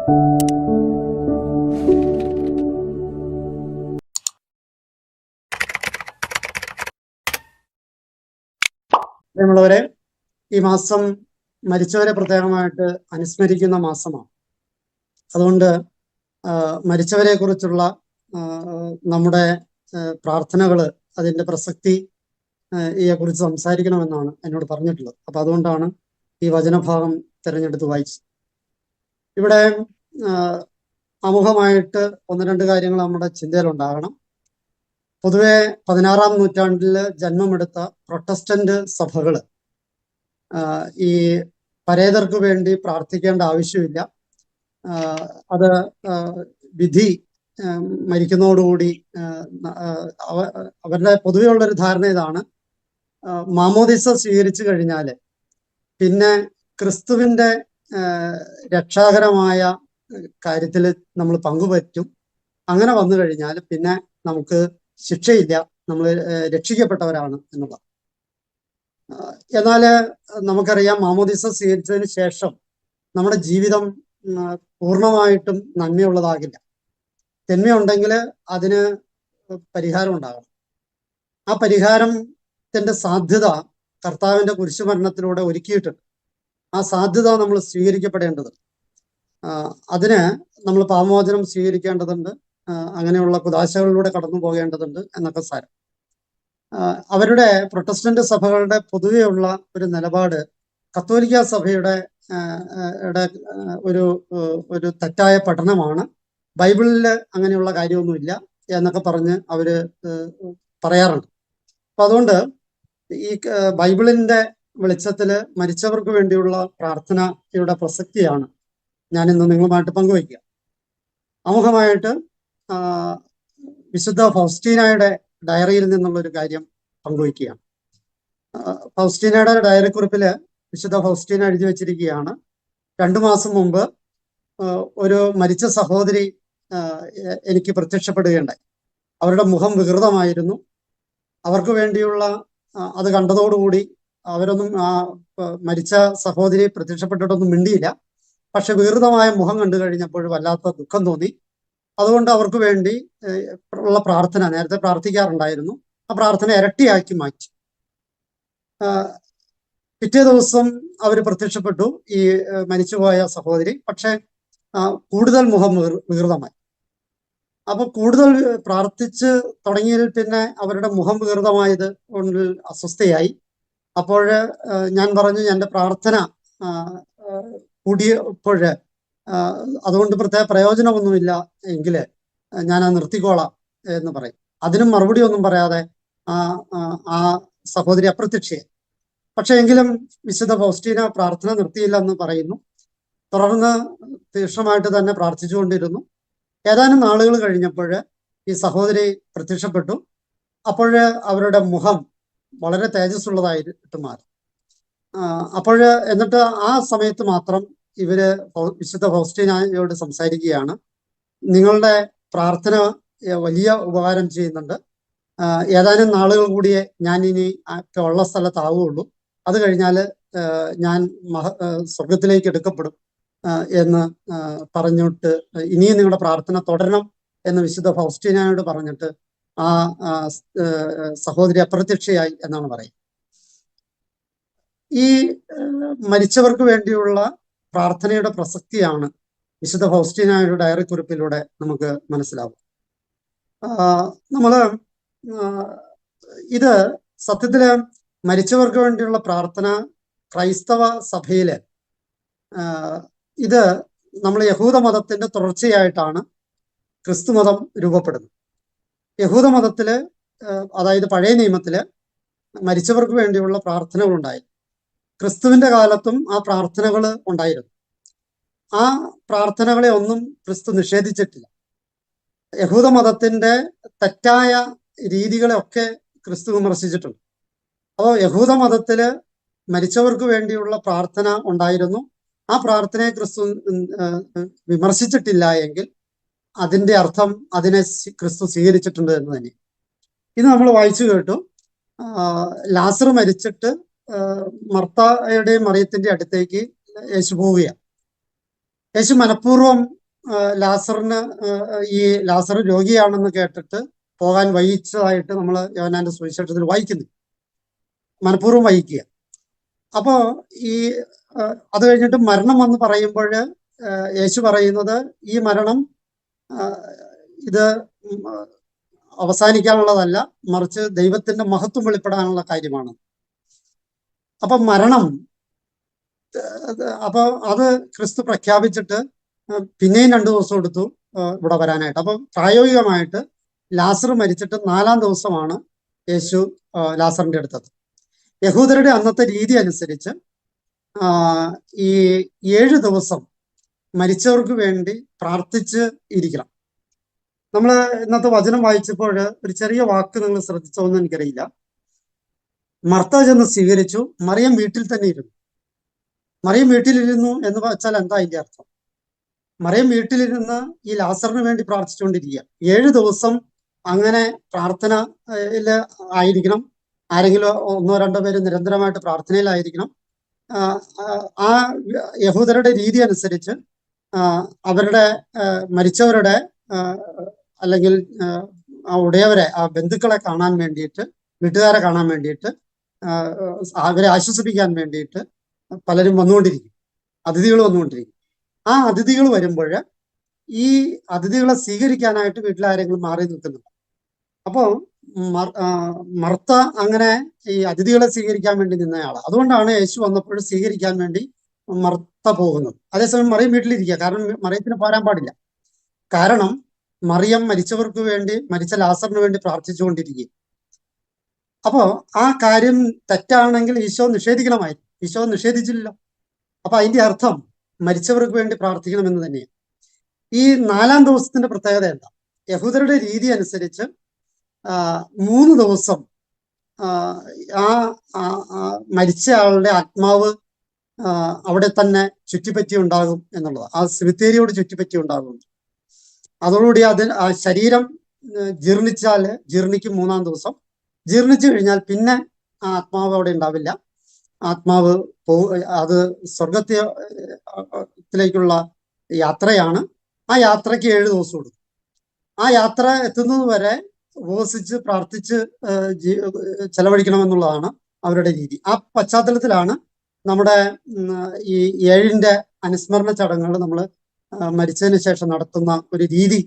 പ്രിയമുള്ളവരെ, ഈ മാസം മരിച്ചവരെ പ്രത്യേകമായിട്ട് അനുസ്മരിക്കുന്ന മാസമാണ്. അതുകൊണ്ട് മരിച്ചവരെ കുറിച്ചുള്ള നമ്മുടെ പ്രാർത്ഥനകൾ, അതിൻ്റെ പ്രസക്തി കുറിച്ച് സംസാരിക്കണമെന്നാണ് എന്നോട് പറഞ്ഞിട്ടുള്ളത്. അപ്പൊ അതുകൊണ്ടാണ് ഈ വചനഭാഗം തിരഞ്ഞെടുത്ത് വായിച്ചത്. ഇവിടെ ആമുഖമായിട്ട് ഒന്ന് രണ്ട് കാര്യങ്ങൾ നമ്മുടെ ചിന്തയിലുണ്ടാകണം. പൊതുവെ 16-ാം നൂറ്റാണ്ടിൽ ജന്മമെടുത്ത പ്രൊട്ടസ്റ്റന്റ് സഭകൾ ഈ പരേതർക്ക് വേണ്ടി പ്രാർത്ഥിക്കേണ്ട ആവശ്യമില്ല, അത് വിധി മരിക്കുന്നതോടുകൂടി അവരുടെ പൊതുവെയുള്ളൊരു ധാരണ ഇതാണ്: മാമോദിസ സ്വീകരിച്ചു കഴിഞ്ഞാൽ പിന്നെ ക്രിസ്തുവിൻ്റെ രക്ഷാകരമായ കാര്യത്തിൽ നമ്മൾ പങ്കുപറ്റും. അങ്ങനെ വന്നു കഴിഞ്ഞാൽ പിന്നെ നമുക്ക് ശിക്ഷയില്ല, നമ്മൾ രക്ഷിക്കപ്പെട്ടവരാണ് എന്നുള്ളത്. എന്നാൽ നമുക്കറിയാം, മാമോദിസ സ്വീകരിച്ചതിന് ശേഷം നമ്മുടെ ജീവിതം പൂർണ്ണമായിട്ടും നന്മയുള്ളതാകില്ല. തിന്മയുണ്ടെങ്കിൽ അതിന് പരിഹാരം ഉണ്ടാകണം. ആ പരിഹാരത്തിൻ്റെ സാധ്യത കർത്താവിൻ്റെ കുരിശുമരണത്തിലൂടെ ഒരുക്കിയിട്ടുണ്ട്. ആ സാധ്യത നമ്മൾ സ്വീകരിക്കപ്പെടേണ്ടത്. അതിന് നമ്മൾ പാപമോചനം സ്വീകരിക്കേണ്ടതുണ്ട്, അങ്ങനെയുള്ള കുദാശകളിലൂടെ കടന്നു പോകേണ്ടതുണ്ട് എന്നൊക്കെ സാരം. അവരുടെ പ്രൊട്ടസ്റ്റന്റ് സഭകളുടെ പൊതുവെയുള്ള ഒരു നിലപാട് കത്തോലിക്ക സഭയുടെ ഒരു തെറ്റായ പഠനമാണ്. ബൈബിളിൽ അങ്ങനെയുള്ള കാര്യമൊന്നുമില്ല എന്നൊക്കെ പറഞ്ഞ് അവര് പറയാറുണ്ട്. അപ്പൊ അതുകൊണ്ട് ഈ ബൈബിളിന്റെ വെളിച്ചത്തിൽ മരിച്ചവർക്ക് വേണ്ടിയുള്ള പ്രാർത്ഥനയുടെ പ്രസക്തിയാണ് ഞാനിന്ന് നിങ്ങളുമായിട്ട് പങ്കുവയ്ക്കുക. ആമുഖമായിട്ട് വിശുദ്ധ ഫൗസ്റ്റീനയുടെ ഡയറിയിൽ നിന്നുള്ളൊരു കാര്യം പങ്കുവയ്ക്കുകയാണ്. ഫൗസ്റ്റീനയുടെ ഡയറി കുറിപ്പില് വിശുദ്ധ ഫൗസ്റ്റീന എഴുതി വെച്ചിരിക്കുകയാണ്: 2 മാസം മുമ്പ് ഒരു മരിച്ച സഹോദരി എനിക്ക് പ്രത്യക്ഷപ്പെടുകയുണ്ടായി. അവരുടെ മുഖം വികൃതമായിരുന്നു. അവർക്ക് വേണ്ടിയുള്ള അത് കണ്ടതോടുകൂടി അവരൊന്നും മരിച്ച സഹോദരി പ്രത്യക്ഷപ്പെട്ടിട്ടൊന്നും മിണ്ടിയില്ല. പക്ഷെ വികൃതമായ മുഖം കണ്ടു കഴിഞ്ഞപ്പോൾ വല്ലാത്ത ദുഃഖം തോന്നി. അതുകൊണ്ട് അവർക്ക് വേണ്ടി ഉള്ള പ്രാർത്ഥന നേരത്തെ പ്രാർത്ഥിക്കാറുണ്ടായിരുന്നു. ആ പ്രാർത്ഥന ഇരട്ടിയാക്കി മാറ്റി. പിറ്റേ ദിവസം അവർ പ്രത്യക്ഷപ്പെട്ടു, ഈ മരിച്ചുപോയ സഹോദരി. പക്ഷെ കൂടുതൽ മുഖം വികൃതമായി. അപ്പൊ കൂടുതൽ പ്രാർത്ഥിച്ച് തുടങ്ങിയതിൽ പിന്നെ അവരുടെ മുഖം വികൃതമായത് കൊണ്ട് അസ്വസ്ഥയായി. അപ്പോൾ ഞാൻ പറഞ്ഞു, എൻ്റെ പ്രാർത്ഥന കൂടിയപ്പോൾ അതുകൊണ്ട് പ്രത്യേക പ്രയോജനമൊന്നുമില്ല എങ്കിൽ ഞാൻ നിർത്തിക്കോളാം എന്ന് പറയും. അതിനും മറുപടി ഒന്നും പറയാതെ ആ സഹോദരി അപ്രത്യക്ഷയായി. പക്ഷെ എങ്കിലും വിശുദ്ധ ഫൗസ്റ്റീന പ്രാർത്ഥന നിർത്തിയില്ല എന്ന് പറയുന്നു. തുടർന്ന് തീക്ഷ്ണമായിട്ട് തന്നെ പ്രാർത്ഥിച്ചുകൊണ്ടിരുന്നു. ഏതാനും നാളുകൾ കഴിഞ്ഞപ്പോൾ ഈ സഹോദരി പ്രത്യക്ഷപ്പെട്ടു. അപ്പോൾ അവരുടെ മുഖം വളരെ തേജസ്സുള്ളതായിട്ട് മാറി. എന്നിട്ട് ആ സമയത്ത് മാത്രം ഇവര് വിശുദ്ധ ഫൗസ്റ്റീനയോട് സംസാരിക്കുകയാണ്: നിങ്ങളുടെ പ്രാർത്ഥന വലിയ ഉപകാരം ചെയ്യുന്നുണ്ട്. ഏതാനും നാളുകൾ കൂടിയേ ഞാൻ ഇനി ഉള്ള സ്ഥലത്താവുകയുള്ളൂ. അത് കഴിഞ്ഞാൽ ഞാൻ സ്വർഗത്തിലേക്ക് എടുക്കപ്പെടും എന്ന് പറഞ്ഞിട്ട് ഇനിയും നിങ്ങളുടെ പ്രാർത്ഥന തുടരണം എന്ന് വിശുദ്ധ ഫൗസ്റ്റീനയോട് പറഞ്ഞിട്ട് ആ സഹോദരി അപ്രത്യക്ഷയായി എന്നാണ് പറയുന്നത്. ഈ മരിച്ചവർക്ക് വേണ്ടിയുള്ള പ്രാർത്ഥനയുടെ പ്രസക്തിയാണ് വിശുദ്ധ ഫൗസ്റ്റീനയുടെ ഡയറി കുറിപ്പിലൂടെ നമുക്ക് മനസ്സിലാവും. ഇത് സത്യത്തില് മരിച്ചവർക്ക് വേണ്ടിയുള്ള പ്രാർത്ഥന ക്രൈസ്തവ സഭയില് ഇത് നമ്മൾ യഹൂദ മതത്തിന്റെ തുടർച്ചയായിട്ടാണ് ക്രിസ്തു മതം രൂപപ്പെടുന്നത്. യഹൂദ മതത്തില്, അതായത് പഴയ നിയമത്തില് മരിച്ചവർക്ക് വേണ്ടിയുള്ള പ്രാർത്ഥനകൾ ഉണ്ടായിരുന്നു. ക്രിസ്തുവിന്റെ കാലത്തും ആ പ്രാർത്ഥനകൾ ഉണ്ടായിരുന്നു. ആ പ്രാർത്ഥനകളെ ഒന്നും ക്രിസ്തു നിഷേധിച്ചിട്ടില്ല. യഹൂദ മതത്തിന്റെ തെറ്റായ രീതികളെയൊക്കെ ക്രിസ്തു വിമർശിച്ചിട്ടുണ്ട്. അപ്പോൾ യഹൂദ മതത്തില് മരിച്ചവർക്ക് വേണ്ടിയുള്ള പ്രാർത്ഥന ഉണ്ടായിരുന്നു. ആ പ്രാർത്ഥനയെ ക്രിസ്തു വിമർശിച്ചിട്ടില്ല എങ്കിൽ അതിന്റെ അർത്ഥം അതിനെ ക്രിസ്തു സ്വീകരിച്ചിട്ടുണ്ട് എന്ന് തന്നെ. ഇത് നമ്മൾ വായിച്ചു കേട്ടു. ലാസർ മരിച്ചിട്ട് മർത്തായുടെയും മറിയത്തിന്റെ അടുത്തേക്ക് യേശു പോവുകയാണ്. യേശു മനഃപൂർവ്വം ലാസറിന് ഈ ലാസർ രോഗിയാണെന്ന് കേട്ടിട്ട് പോകാൻ വഹിച്ചതായിട്ട് നമ്മൾ യോഹന്നാന്റെ സുവിശേഷത്തിൽ വായിക്കുന്നു, മനഃപൂർവ്വം വഹിക്കുക. അപ്പോ ഈ അത് കഴിഞ്ഞിട്ട് മരണം വന്ന് പറയുമ്പോൾ യേശു പറയുന്നത് ഈ മരണം ഇത് അവസാനിക്കാനുള്ളതല്ല, മറിച്ച് ദൈവത്തിന്റെ മഹത്വം വെളിപ്പെടാനുള്ള കാര്യമാണ്. അപ്പൊ മരണം, അപ്പൊ അത് ക്രിസ്തു പ്രഖ്യാപിച്ചിട്ട് പിന്നെയും 2 ദിവസം എടുത്തു ഇവിടെ വരാനായിട്ട്. അപ്പൊ പ്രായോഗികമായിട്ട് ലാസർ മരിച്ചിട്ട് 4-ാം ദിവസമാണ് യേശു ലാസറിന്റെ അടുത്തത്. യഹൂദരുടെ അന്നത്തെ രീതി അനുസരിച്ച് ഈ 7 ദിവസം മരിച്ചവർക്ക് വേണ്ടി പ്രാർത്ഥിച്ച് ഇരിക്കണം. നമ്മൾ ഇന്നത്തെ വചനം വായിച്ചപ്പോൾ ഒരു ചെറിയ വാക്ക് നിങ്ങൾ ശ്രദ്ധിച്ചോന്ന് എനിക്കറിയില്ല. മർത്ത ചെന്ന് സ്വീകരിച്ചു, മറിയം വീട്ടിൽ തന്നെ ഇരുന്നു. മറിയം വീട്ടിലിരുന്നു എന്ന് വെച്ചാൽ എന്താ അതിന്റെ അർത്ഥം? മറിയം വീട്ടിലിരുന്ന് ഈ ലാസറിന് വേണ്ടി പ്രാർത്ഥിച്ചുകൊണ്ടിരിക്കുക. 7 ദിവസം അങ്ങനെ പ്രാർത്ഥനയിൽ ആയിരിക്കണം. ആരെങ്കിലും 1-2 പേര് നിരന്തരമായിട്ട് പ്രാർത്ഥനയിലായിരിക്കണം. ആ യഹൂദരുടെ രീതി അനുസരിച്ച് അവരുടെ മരിച്ചവരുടെ അല്ലെങ്കിൽ ആ ഉടയവരെ, ആ ബന്ധുക്കളെ കാണാൻ വേണ്ടിയിട്ട്, വീട്ടുകാരെ കാണാൻ വേണ്ടിയിട്ട്, അവരെ ആശ്വസിപ്പിക്കാൻ വേണ്ടിയിട്ട് പലരും വന്നുകൊണ്ടിരിക്കും, അതിഥികൾ വന്നുകൊണ്ടിരിക്കും. ആ അതിഥികൾ വരുമ്പോൾ ഈ അതിഥികളെ സ്വീകരിക്കാനായിട്ട് വീട്ടിലാരെങ്കിലും മാറി നിൽക്കുന്നുണ്ട്. അപ്പോ മർത്ത അങ്ങനെ ഈ അതിഥികളെ സ്വീകരിക്കാൻ വേണ്ടി നിന്നയാളാണ്. അതുകൊണ്ടാണ് യേശു വന്നപ്പോൾ സ്വീകരിക്കാൻ വേണ്ടി മർത്ത പോകുന്നത്. അതേസമയം മറിയം വീട്ടിലിരിക്കുക. കാരണം മറിയത്തിന് പോരാൻ പാടില്ല. കാരണം മറിയം മരിച്ചവർക്ക് വേണ്ടി, മരിച്ച ലാസറിന് വേണ്ടി പ്രാർത്ഥിച്ചുകൊണ്ടിരിക്കുക. അപ്പോ ആ കാര്യം തെറ്റാണെങ്കിൽ ഈശോ നിഷേധിക്കണമായിരുന്നു. ഈശോ നിഷേധിച്ചില്ലല്ലോ. അപ്പൊ അതിന്റെ അർത്ഥം മരിച്ചവർക്ക് വേണ്ടി പ്രാർത്ഥിക്കണമെന്ന് തന്നെയാണ്. ഈ 4-ാം ദിവസത്തിന്റെ പ്രത്യേകത എന്താ? യഹൂദരുടെ രീതി അനുസരിച്ച് 3 ദിവസം ആ മരിച്ച ആളുടെ ആത്മാവ് അവിടെ തന്നെ ചുറ്റിപ്പറ്റി ഉണ്ടാകും എന്നുള്ളത്, ആ സെമിത്തേരിയോട് ചുറ്റിപ്പറ്റി ഉണ്ടാകും. അതോടുകൂടി ആ ശരീരം ജീർണിക്കും 3-ാം ദിവസം. ജീർണിച്ചു കഴിഞ്ഞാൽ പിന്നെ ആ ആത്മാവ് അവിടെ ഉണ്ടാവില്ല. ആത്മാവ് അത് സ്വർഗത്തിലേക്കുള്ള യാത്രയാണ്. ആ യാത്രയ്ക്ക് 7 ദിവസം കൊടുക്കും. ആ യാത്ര എത്തുന്നത് വരെ ഉപവസിച്ച് പ്രാർത്ഥിച്ച് ചെലവഴിക്കണമെന്നുള്ളതാണ് അവരുടെ രീതി. ആ പശ്ചാത്തലത്തിലാണ് നമ്മുടെ ഈ 7-ന്റെ അനുസ്മരണ ചടങ്ങുകൾ നമ്മൾ മരിച്ചതിന് ശേഷം നടത്തുന്ന ഒരു രീതി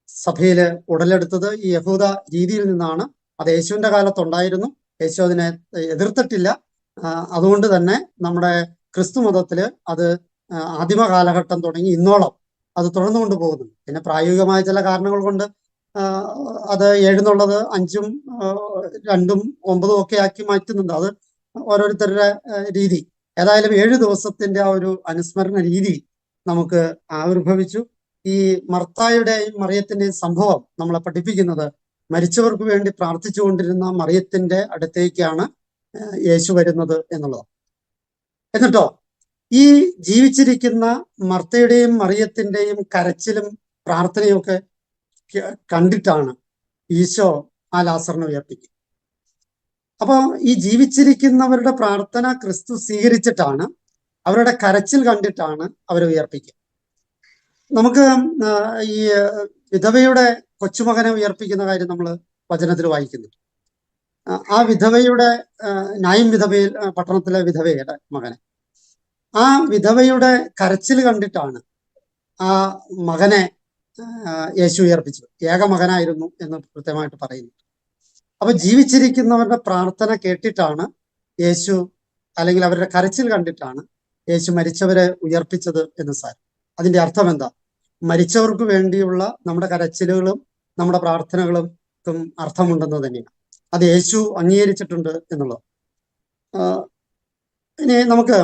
സഭയിൽ ഉടലെടുത്തത്. ഈ യഹൂദ രീതിയിൽ നിന്നാണ്. അത് യേശുവിന്റെ കാലത്തുണ്ടായിരുന്നു. യേശു അതിനെ എതിർത്തിട്ടില്ല. അതുകൊണ്ട് തന്നെ നമ്മുടെ ക്രിസ്തു മതത്തില് അത് ആദിമ കാലഘട്ടം തുടങ്ങി ഇന്നോളം അത് തുടർന്നു കൊണ്ടുപോകുന്നു. പിന്നെ പ്രായോഗികമായ ചില കാരണങ്ങൾ കൊണ്ട് അത് 7 എന്നുള്ളത് 5-ഉം 2-ഉം 9-ഉം ഒക്കെ ആക്കി മാറ്റുന്നുണ്ട്. അത് ഓരോരുത്തരുടെ രീതി. ഏതായാലും 7 ദിവസത്തിന്റെ ആ ഒരു അനുസ്മരണ രീതി നമുക്ക് ആവിർഭവിച്ചു. ഈ മർത്തായുടെയും മറിയത്തിന്റെയും സംഭവം നമ്മളെ പഠിപ്പിക്കുന്നത് മരിച്ചവർക്ക് വേണ്ടി പ്രാർത്ഥിച്ചുകൊണ്ടിരുന്ന മറിയത്തിന്റെ അടുത്തേക്കാണ് യേശു വരുന്നത് എന്നുള്ളതാണ്. എന്നിട്ടോ ഈ ജീവിച്ചിരിക്കുന്ന മർത്തയുടെയും മറിയത്തിന്റെയും കരച്ചിലും പ്രാർത്ഥനയും ഒക്കെ കണ്ടിട്ടാണ് ഈശോ ആ ലാസറിനെ ഉയർപ്പിക്കുക. അപ്പൊ ഈ ജീവിച്ചിരിക്കുന്നവരുടെ പ്രാർത്ഥന ക്രിസ്തു സ്വീകരിച്ചിട്ടാണ്, അവരുടെ കരച്ചിൽ കണ്ടിട്ടാണ് അവരെ ഉയർപ്പിക്കുക. നമുക്ക് ഈ വിധവയുടെ കൊച്ചുമകനെ ഉയർപ്പിക്കുന്ന കാര്യം നമ്മൾ വചനത്തിൽ വായിക്കുന്നുണ്ട്. ആ വിധവയുടെ നായിം വിധവയിൽ പട്ടണത്തിലെ വിധവയുടെ മകനെ, ആ വിധവയുടെ കരച്ചിൽ കണ്ടിട്ടാണ് ആ മകനെ യേശു ഉയർപ്പിച്ചത്. ഏക മകനായിരുന്നു എന്ന് കൃത്യമായിട്ട് പറയുന്നു. അപ്പൊ ജീവിച്ചിരിക്കുന്നവരുടെ പ്രാർത്ഥന കേട്ടിട്ടാണ് യേശു, അല്ലെങ്കിൽ അവരുടെ കരച്ചിൽ കണ്ടിട്ടാണ് യേശു മരിച്ചവരെ ഉയർപ്പിച്ചത് എന്ന് സാരം. അതിന്റെ അർത്ഥം എന്താ? മരിച്ചവർക്ക് വേണ്ടിയുള്ള നമ്മുടെ കരച്ചിലുകളും നമ്മുടെ പ്രാർത്ഥനകളും അർത്ഥമുണ്ടെന്ന് തന്നെയാണ്. അത് യേശു അംഗീകരിച്ചിട്ടുണ്ട് എന്നുള്ളത്. ഇനി നമുക്ക്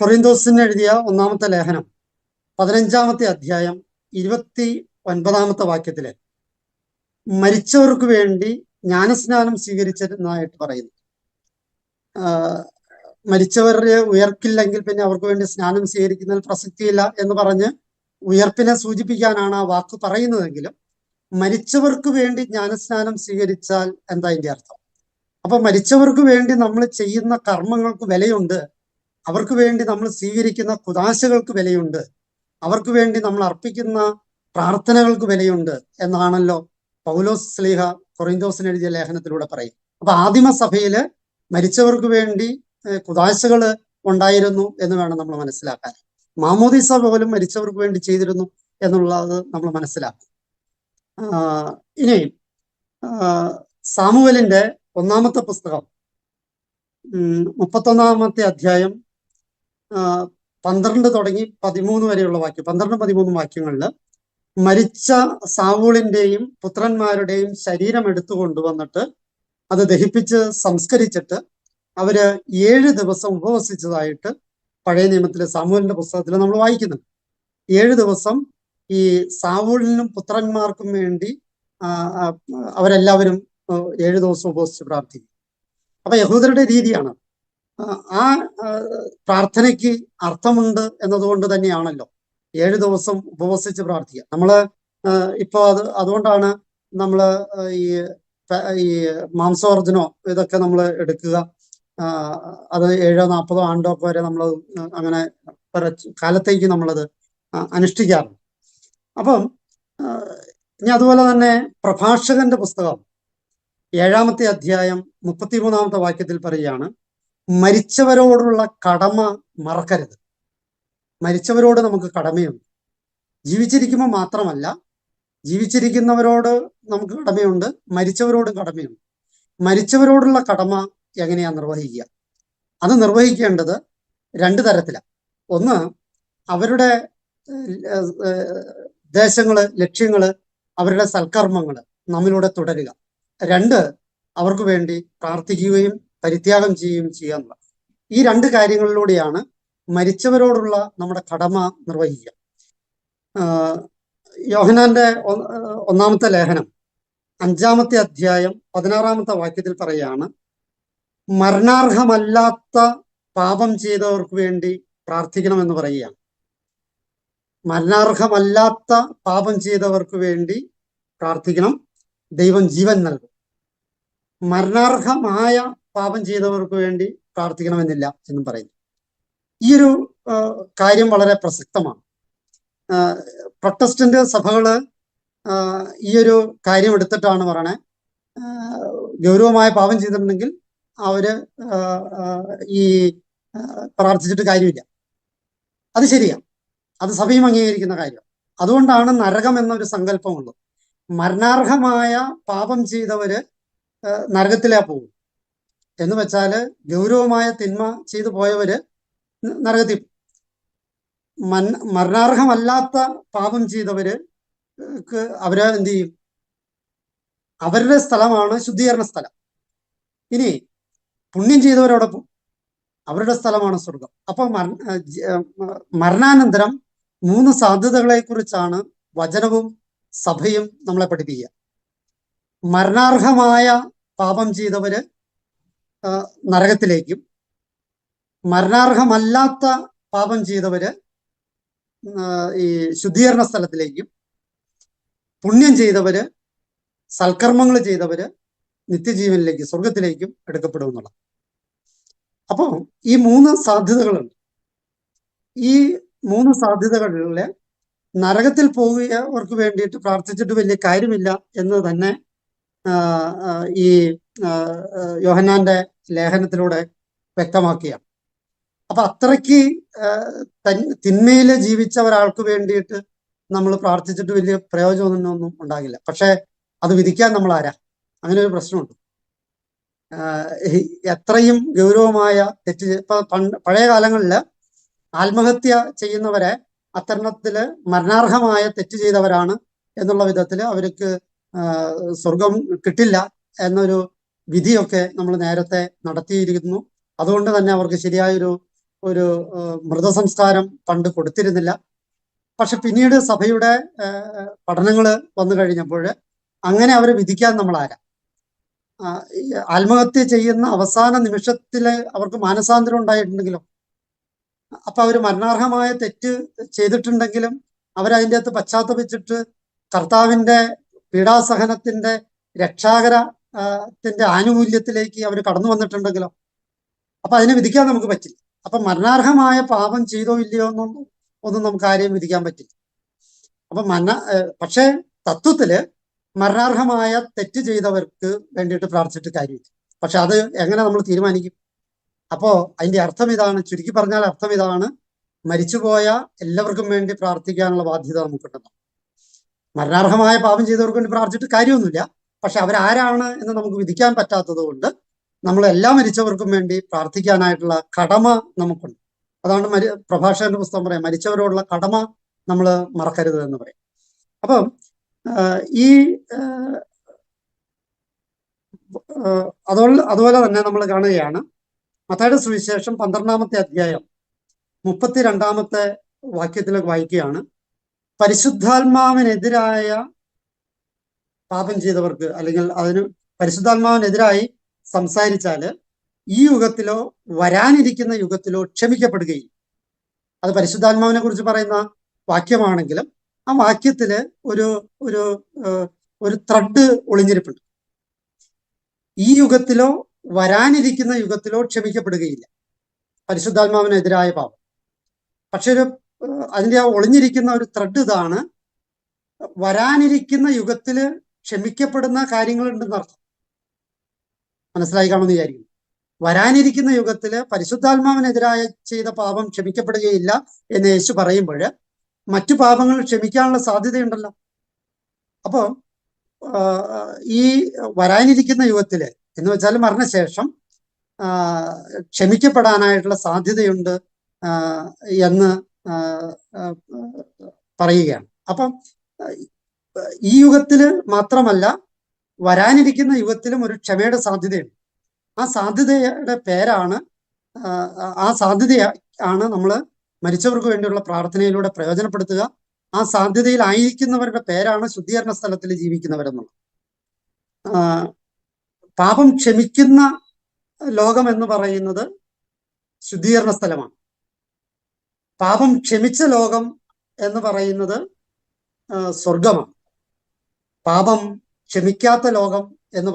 കൊറിന്തോസിന് എഴുതിയ 1-ാമത്തെ ലേഖനം 15-ാമത്തെ അധ്യായം 29-ാമത്തെ വാക്യത്തില് മരിച്ചവർക്ക് വേണ്ടി ജ്ഞാനസ്നാനം സ്വീകരിച്ചതായിട്ട് പറയുന്നു. മരിച്ചവരെ ഉയർക്കില്ലെങ്കിൽ പിന്നെ അവർക്ക് വേണ്ടി സ്നാനം സ്വീകരിക്കുന്നതിൽ പ്രസക്തിയില്ല എന്ന് പറഞ്ഞ് ഉയർപ്പിനെ സൂചിപ്പിക്കാനാണ് ആ വാക്ക് പറയുന്നതെങ്കിലും മരിച്ചവർക്ക് വേണ്ടി ജ്ഞാനസ്നാനം സ്വീകരിച്ചാൽ എന്താ അതിന്റെ അർത്ഥം? അപ്പൊ മരിച്ചവർക്ക് വേണ്ടി നമ്മൾ ചെയ്യുന്ന കർമ്മങ്ങൾക്ക് വിലയുണ്ട്. അവർക്ക് വേണ്ടി നമ്മൾ സ്വീകരിക്കുന്ന കുദാശകൾക്ക് വിലയുണ്ട്, അവർക്ക് വേണ്ടി നമ്മൾ അർപ്പിക്കുന്ന പ്രാർത്ഥനകൾക്ക് വിലയുണ്ട് എന്നാണല്ലോ പൗലോസ് ശ്ലീഹ കൊറിന്തോസിന് എഴുതിയ ലേഖനത്തിലൂടെ പറയും. അപ്പൊ ആദിമസഭയില് മരിച്ചവർക്ക് വേണ്ടി കുദാശകൾ ഉണ്ടായിരുന്നു എന്ന് വേണം നമ്മൾ മനസ്സിലാക്കാൻ. മാമോദീസ പോലും മരിച്ചവർക്ക് വേണ്ടി ചെയ്തിരുന്നു എന്നുള്ളത് നമ്മൾ മനസ്സിലാക്കും. ഇനി സാമുവേലിന്റെ ഒന്നാമത്തെ പുസ്തകം 31-ാമത്തെ അധ്യായം 12 തുടങ്ങി 13 വരെയുള്ള വാക്യം, 12-13 വാക്യങ്ങളിൽ മരിച്ച സാവൂളിന്റെയും പുത്രന്മാരുടെയും ശരീരം എടുത്തു കൊണ്ടുവന്നിട്ട് അത് ദഹിപ്പിച്ച് സംസ്കരിച്ചിട്ട് അവര് 7 ദിവസം ഉപവസിച്ചതായിട്ട് പഴയ നിയമത്തിലെ സാമുവേലിന്റെ പുസ്തകത്തിൽ നമ്മൾ വായിക്കുന്നുണ്ട്. 7 ദിവസം ഈ സാവൂളിനും പുത്രന്മാർക്കും വേണ്ടി അവരെല്ലാവരും 7 ദിവസം ഉപവസിച്ച് പ്രാർത്ഥിക്കും. അപ്പൊ യഹൂദരുടെ രീതിയാണ്. ആ പ്രാർത്ഥനയ്ക്ക് അർത്ഥമുണ്ട് എന്നതുകൊണ്ട് തന്നെയാണല്ലോ 7 ദിവസം ഉപവസിച്ച് പ്രാർത്ഥിക്കുക. നമ്മള് ഇപ്പൊ അതുകൊണ്ടാണ് നമ്മള് ഈ മാംസവർജനോ ഇതൊക്കെ നമ്മൾ എടുക്കുക. അത് 7-40 ആണ്ടോ വരെ നമ്മൾ അങ്ങനെ കാലത്തേക്ക് നമ്മളത് അനുഷ്ഠിക്കാറുണ്ട്. അപ്പം ഇനി അതുപോലെ തന്നെ പ്രഭാഷകന്റെ പുസ്തകം 7-ാമത്തെ അധ്യായം 33-ാമത്തെ വാക്യത്തിൽ പറയുകയാണ്, മരിച്ചവരോടുള്ള കടമ മറക്കരുത്. മരിച്ചവരോട് നമുക്ക് കടമയുണ്ട്. ജീവിച്ചിരിക്കുമ്പോൾ മാത്രമല്ല, ജീവിച്ചിരിക്കുന്നവരോട് നമുക്ക് കടമയുണ്ട്, മരിച്ചവരോടും കടമയുണ്ട്. മരിച്ചവരോടുള്ള കടമ എങ്ങനെയാ നിർവഹിക്കുക? അത് നിർവഹിക്കേണ്ടത് 2 തരത്തിലാണ്. ഒന്ന്, അവരുടെ ഉദ്ദേശങ്ങള്, ലക്ഷ്യങ്ങള്, അവരുടെ സൽക്കർമ്മങ്ങള് നമ്മിലൂടെ തുടരുക. 2, അവർക്ക് വേണ്ടി പ്രാർത്ഥിക്കുകയും പരിത്യാഗം ചെയ്യുകയും ചെയ്യുക. ഈ 2 കാര്യങ്ങളിലൂടെയാണ് മരിച്ചവരോടുള്ള നമ്മുടെ കടമ നിർവഹിക്കുക. യോഹന്നാന്റെ 1-ാമത്തെ ലേഖനം 5-ാമത്തെ അധ്യായം 16-ാമത്തെ വാക്യത്തിൽ പറയുകയാണ്, മരണാർഹമല്ലാത്ത പാപം ചെയ്തവർക്ക് വേണ്ടി പ്രാർത്ഥിക്കണമെന്ന് പറയുകയാണ്. മരണാർഹമല്ലാത്ത പാപം ചെയ്തവർക്ക് വേണ്ടി പ്രാർത്ഥിക്കണം, ദൈവം ജീവൻ നൽകും. മരണാർഹമായ പാപം ചെയ്തവർക്ക് വേണ്ടി പ്രാർത്ഥിക്കണമെന്നില്ല എന്നും പറയുന്നു. ഈ ഒരു കാര്യം വളരെ പ്രസക്തമാണ്. പ്രൊട്ടസ്റ്റന്റ് സഭകള് ഈ ഒരു കാര്യം എടുത്തിട്ടാണ് പറയണേ, ഗൗരവമായ പാപം ചെയ്തിട്ടുണ്ടെങ്കിൽ അവര് ഈ പ്രാർത്ഥിച്ചിട്ട് കാര്യമില്ല. അത് ശരിയാണ്, അത് സഭയും അംഗീകരിക്കുന്ന കാര്യം. അതുകൊണ്ടാണ് നരകം എന്നൊരു സങ്കല്പമുള്ളത്. മരണാർഹമായ പാപം ചെയ്തവര് നരകത്തിലാ പോകും എന്ന് വെച്ചാല് ഗൗരവമായ തിന്മ ചെയ്തു പോയവര് നരകത്തിൽ. മരണാർഹമല്ലാത്ത പാപം ചെയ്തവര് അവര് എന്ത് ചെയ്യും? അവരുടെ സ്ഥലമാണ് ശുദ്ധീകരണ സ്ഥലം. ഇനി പുണ്യം ചെയ്തവരോടൊപ്പം അവരുടെ സ്ഥലമാണ് സ്വർഗം. അപ്പൊ മരണാനന്തരം 3 സാധ്യതകളെ കുറിച്ചാണ് വചനവും സഭയും നമ്മളെ പഠിപ്പിക്കുക. മരണാർഹമായ പാപം ചെയ്തവര് നരകത്തിലേക്കും, മരണാർഹമല്ലാത്ത പാപം ചെയ്തവര് ഈ ശുദ്ധീകരണ സ്ഥലത്തിലേക്കും, പുണ്യം ചെയ്തവര്, സൽക്കർമ്മങ്ങൾ ചെയ്തവര് നിത്യജീവനിലേക്ക്, സ്വർഗത്തിലേക്കും എടുക്കപ്പെടുമെന്നുള്ള. അപ്പോ ഈ 3 സാധ്യതകളുണ്ട്. ഈ 3 സാധ്യതകളിലെ നരകത്തിൽ പോകുന്നവർക്ക് വേണ്ടിയിട്ട് പ്രാർത്ഥിച്ചിട്ട് വലിയ കാര്യമില്ല എന്ന് തന്നെ ഈ യോഹന്നാന്റെ ലേഖനത്തിലൂടെ വ്യക്തമാക്കിയാണ്. അപ്പൊ അത്രയ്ക്ക് തിന്മയില് ജീവിച്ച ഒരാൾക്ക് വേണ്ടിയിട്ട് നമ്മൾ പ്രാർത്ഥിച്ചിട്ട് വലിയ പ്രയോജനമൊന്നും ഉണ്ടാകില്ല. പക്ഷെ അത് വിധിക്കാൻ നമ്മൾ ആരാ? അങ്ങനെ ഒരു പ്രശ്നമുണ്ട്. എത്രയും ഗൗരവമായ തെറ്റ്, ഇപ്പൊ പഴയ കാലങ്ങളില് ആത്മഹത്യ ചെയ്യുന്നവരെ അത്തരണത്തില് മരണാർഹമായ തെറ്റ് ചെയ്തവരാണ് എന്നുള്ള വിധത്തില് അവർക്ക് സ്വർഗം കിട്ടില്ല എന്നൊരു വിധിയൊക്കെ നമ്മൾ നേരത്തെ നടത്തിയിരിക്കുന്നു. അതുകൊണ്ട് തന്നെ അവർക്ക് ശരിയായൊരു മൃതസംസ്കാരം പണ്ട് കൊടുത്തിരുന്നില്ല. പക്ഷെ പിന്നീട് സഭയുടെ പഠനങ്ങൾ വന്നു കഴിഞ്ഞപ്പോൾ അങ്ങനെ അവരെ വിധിക്കാൻ നമ്മൾ ആരാ? ആത്മഹത്യ ചെയ്യുന്ന അവസാന നിമിഷത്തില് അവർക്ക് മാനസാന്തരം ഉണ്ടായിട്ടുണ്ടെങ്കിലോ, അപ്പൊ അവര് മരണാർഹമായ തെറ്റ് ചെയ്തിട്ടുണ്ടെങ്കിലും അവരതിൻ്റെ അകത്ത് പശ്ചാത്തപിച്ചിട്ട് കർത്താവിന്റെ പീഡാസഹനത്തിന്റെ രക്ഷാകരത്തിന്റെ ആനുകൂല്യത്തിലേക്ക് അവർ കടന്നു വന്നിട്ടുണ്ടെങ്കിലോ, അപ്പൊ അതിനെ വിധിക്കാൻ നമുക്ക് പറ്റില്ല. അപ്പൊ മരണാർഹമായ പാപം ചെയ്തോ ഇല്ലയോ ഒന്നും നമുക്ക് ആരെയും വിധിക്കാൻ പറ്റില്ല. അപ്പൊ പക്ഷേ തത്വത്തില് മരണാർഹമായ തെറ്റ് ചെയ്തവർക്ക് വേണ്ടിയിട്ട് പ്രാർത്ഥിച്ചിട്ട് കാര്യമില്ല. പക്ഷെ അത് എങ്ങനെ നമ്മൾ തീരുമാനിക്കും? അപ്പോ അതിന്റെ അർത്ഥം ഇതാണ്, ചുരുക്കി പറഞ്ഞാൽ അർത്ഥം ഇതാണ്, മരിച്ചുപോയ എല്ലാവർക്കും വേണ്ടി പ്രാർത്ഥിക്കാനുള്ള ബാധ്യത നമുക്കുണ്ടെന്ന്. മരണാർഹമായ പാപം ചെയ്തവർക്ക് വേണ്ടി പ്രാർത്ഥിച്ചിട്ട് കാര്യമൊന്നുമില്ല. പക്ഷെ അവരാരാണ് എന്ന് നമുക്ക് വിധിക്കാൻ പറ്റാത്തത് കൊണ്ട് നമ്മൾ എല്ലാ മരിച്ചവർക്കും വേണ്ടി പ്രാർത്ഥിക്കാനായിട്ടുള്ള കടമ നമുക്കുണ്ട്. അതാണ് പ്രഭാഷകന്റെ പുസ്തകം പറയാം, മരിച്ചവരോടുള്ള കടമ നമ്മൾ മറക്കരുത് എന്ന് പറയും. അപ്പം ഈ അതുപോലെ തന്നെ നമ്മൾ കാണുകയാണ് മത്തായിയുടെ സുവിശേഷം 12-ാമത്തെ അധ്യായം 32-ാമത്തെ വാക്യത്തിലേക്ക് വായിക്കുകയാണ്. പരിശുദ്ധാത്മാവിനെതിരായ പാപം ചെയ്തവർക്ക്, അല്ലെങ്കിൽ അതിന് പരിശുദ്ധാത്മാവിനെതിരായി സംസാരിച്ചാല് ഈ യുഗത്തിലോ വരാനിരിക്കുന്ന യുഗത്തിലോ ക്ഷമിക്കപ്പെടുകയും, അത് പരിശുദ്ധാത്മാവിനെ കുറിച്ച് പറയുന്ന വാക്യമാണെങ്കിലും ആ വാക്യത്തില് ഒരു ഒരു ഒരു ത്രെഡ് ഒളിഞ്ഞിരിപ്പുണ്ട്. ഈ യുഗത്തിലോ വരാനിരിക്കുന്ന യുഗത്തിലോ ക്ഷമിക്കപ്പെടുകയില്ല പരിശുദ്ധാത്മാവിനെതിരായ പാപം. പക്ഷെ അതിന്റെ ആ ഒളിഞ്ഞിരിക്കുന്ന ഒരു ത്രെഡ് ഇതാണ്, വരാനിരിക്കുന്ന യുഗത്തില് ക്ഷമിക്കപ്പെടുന്ന കാര്യങ്ങളുണ്ടെന്ന് അർത്ഥം. മനസ്സിലായി കാണുമെന്ന് വിചാരിക്കുന്നു. വരാനിരിക്കുന്ന യുഗത്തില് പരിശുദ്ധാത്മാവിനെതിരായ ചെയ്ത പാപം ക്ഷമിക്കപ്പെടുകയില്ല എന്ന് യേശു പറയുമ്പോൾ മറ്റു പാപങ്ങൾ ക്ഷമിക്കാനുള്ള സാധ്യതയുണ്ടല്ലോ. അപ്പോ ഈ വരാനിരിക്കുന്ന യുഗത്തില് എന്ന് വെച്ചാൽ മരണശേഷം ക്ഷമിക്കപ്പെടാനായിട്ടുള്ള സാധ്യതയുണ്ട് എന്ന് പറയുകയാണ്. അപ്പം ഈ യുഗത്തില് മാത്രമല്ല, വരാനിരിക്കുന്ന യുഗത്തിലും ഒരു ക്ഷമയുടെ സാധ്യതയുണ്ട്. ആ സാധ്യതയുടെ പേരാണ് നമ്മൾ മരിച്ചവർക്ക് വേണ്ടിയുള്ള പ്രാർത്ഥനയിലൂടെ പ്രയോജനപ്പെടുത്തുക. ആ സാധ്യതയിൽ ആയിരിക്കുന്നവരുടെ പേരാണ് ശുദ്ധീകരണ സ്ഥലത്തിൽ ജീവിക്കുന്നവരെന്നുള്ളത്. പാപം ക്ഷമിക്കുന്ന ലോകം എന്ന് പറയുന്നത് ശുദ്ധീകരണ സ്ഥലമാണ്. പാപം ക്ഷമിച്ച ലോകം എന്ന് പറയുന്നത് സ്വർഗമാണ്. പാപം ക്ഷമിക്കാത്ത ലോകം എന്ന്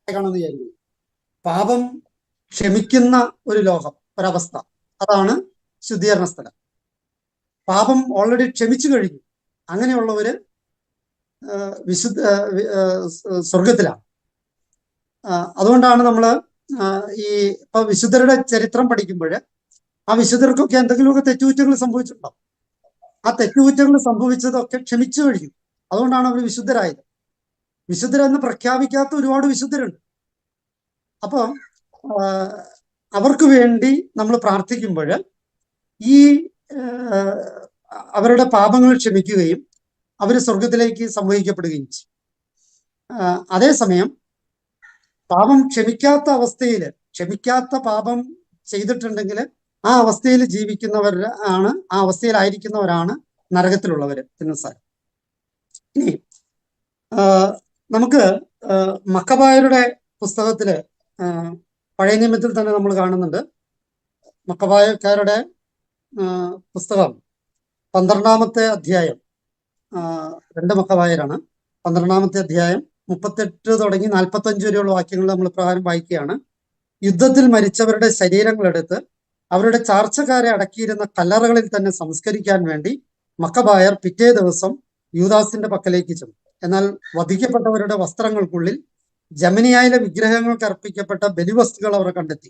പറയുന്നത് പാപം ക്ഷമിക്കുന്ന ഒരു ലോകം, ഒരവസ്ഥ, അതാണ് ശുദ്ധീകരണ സ്ഥലം. പാപം ഓൾറെഡി ക്ഷമിച്ചു കഴിഞ്ഞു, അങ്ങനെയുള്ളവര് സ്വർഗത്തിലാണ്. അതുകൊണ്ടാണ് നമ്മൾ ഇപ്പൊ വിശുദ്ധരുടെ ചരിത്രം പഠിക്കുമ്പോൾ ആ വിശുദ്ധർക്കൊക്കെ എന്തെങ്കിലുമൊക്കെ തെറ്റുകുറ്റങ്ങൾ സംഭവിച്ചിട്ടുണ്ടാവും. ആ തെറ്റുകുറ്റങ്ങൾ സംഭവിച്ചതൊക്കെ ക്ഷമിച്ചു കഴിഞ്ഞു. അതുകൊണ്ടാണ് അവർ വിശുദ്ധരായത്. വിശുദ്ധരെന്ന് പ്രഖ്യാപിക്കാത്ത ഒരുപാട് വിശുദ്ധരുണ്ട്. അപ്പൊ അവർക്ക് വേണ്ടി നമ്മൾ പ്രാർത്ഥിക്കുമ്പോൾ ഈ അവരുടെ പാപങ്ങൾ ക്ഷമിക്കുകയും അവർ സ്വർഗത്തിലേക്ക് സംവഹിക്കപ്പെടുകയും ചെയ്യും. അതേസമയം പാപം ക്ഷമിക്കാത്ത അവസ്ഥയിൽ, ക്ഷമിക്കാത്ത പാപം ചെയ്തിട്ടുണ്ടെങ്കിൽ ആ അവസ്ഥയിൽ ജീവിക്കുന്നവരാണ്, ആ അവസ്ഥയിലായിരിക്കുന്നവരാണ് നരകത്തിലുള്ളവര് എന്ന് സാരം. ഇനി നമുക്ക് മക്കബായരുടെ പുസ്തകത്തില് പഴയ നിയമത്തിൽ തന്നെ നമ്മൾ കാണുന്നുണ്ട്. മക്കബായക്കാരുടെ പുസ്തകം 12-ാമത്തെ അധ്യായം, 2 മക്കബായരാണ്, 12-ാമത്തെ അധ്യായം 38 തുടങ്ങി 45 വരെയുള്ള വാക്യങ്ങൾ നമ്മൾ പ്രകാരം വായിക്കുകയാണ്. യുദ്ധത്തിൽ മരിച്ചവരുടെ ശരീരങ്ങളെടുത്ത് അവരുടെ ചാർച്ചക്കാരെ അടക്കിയിരുന്ന കല്ലറകളിൽ തന്നെ സംസ്കരിക്കാൻ വേണ്ടി മക്കബായർ പിറ്റേ ദിവസം യൂദാസിന്റെ പക്കലേക്ക് ചെന്നു. എന്നാൽ വധിക്കപ്പെട്ടവരുടെ വസ്ത്രങ്ങൾക്കുള്ളിൽ ജമനിയായിലെ വിഗ്രഹങ്ങൾക്ക് അർപ്പിക്കപ്പെട്ട ബലിവസ്തുക്കൾ അവർ കണ്ടെത്തി.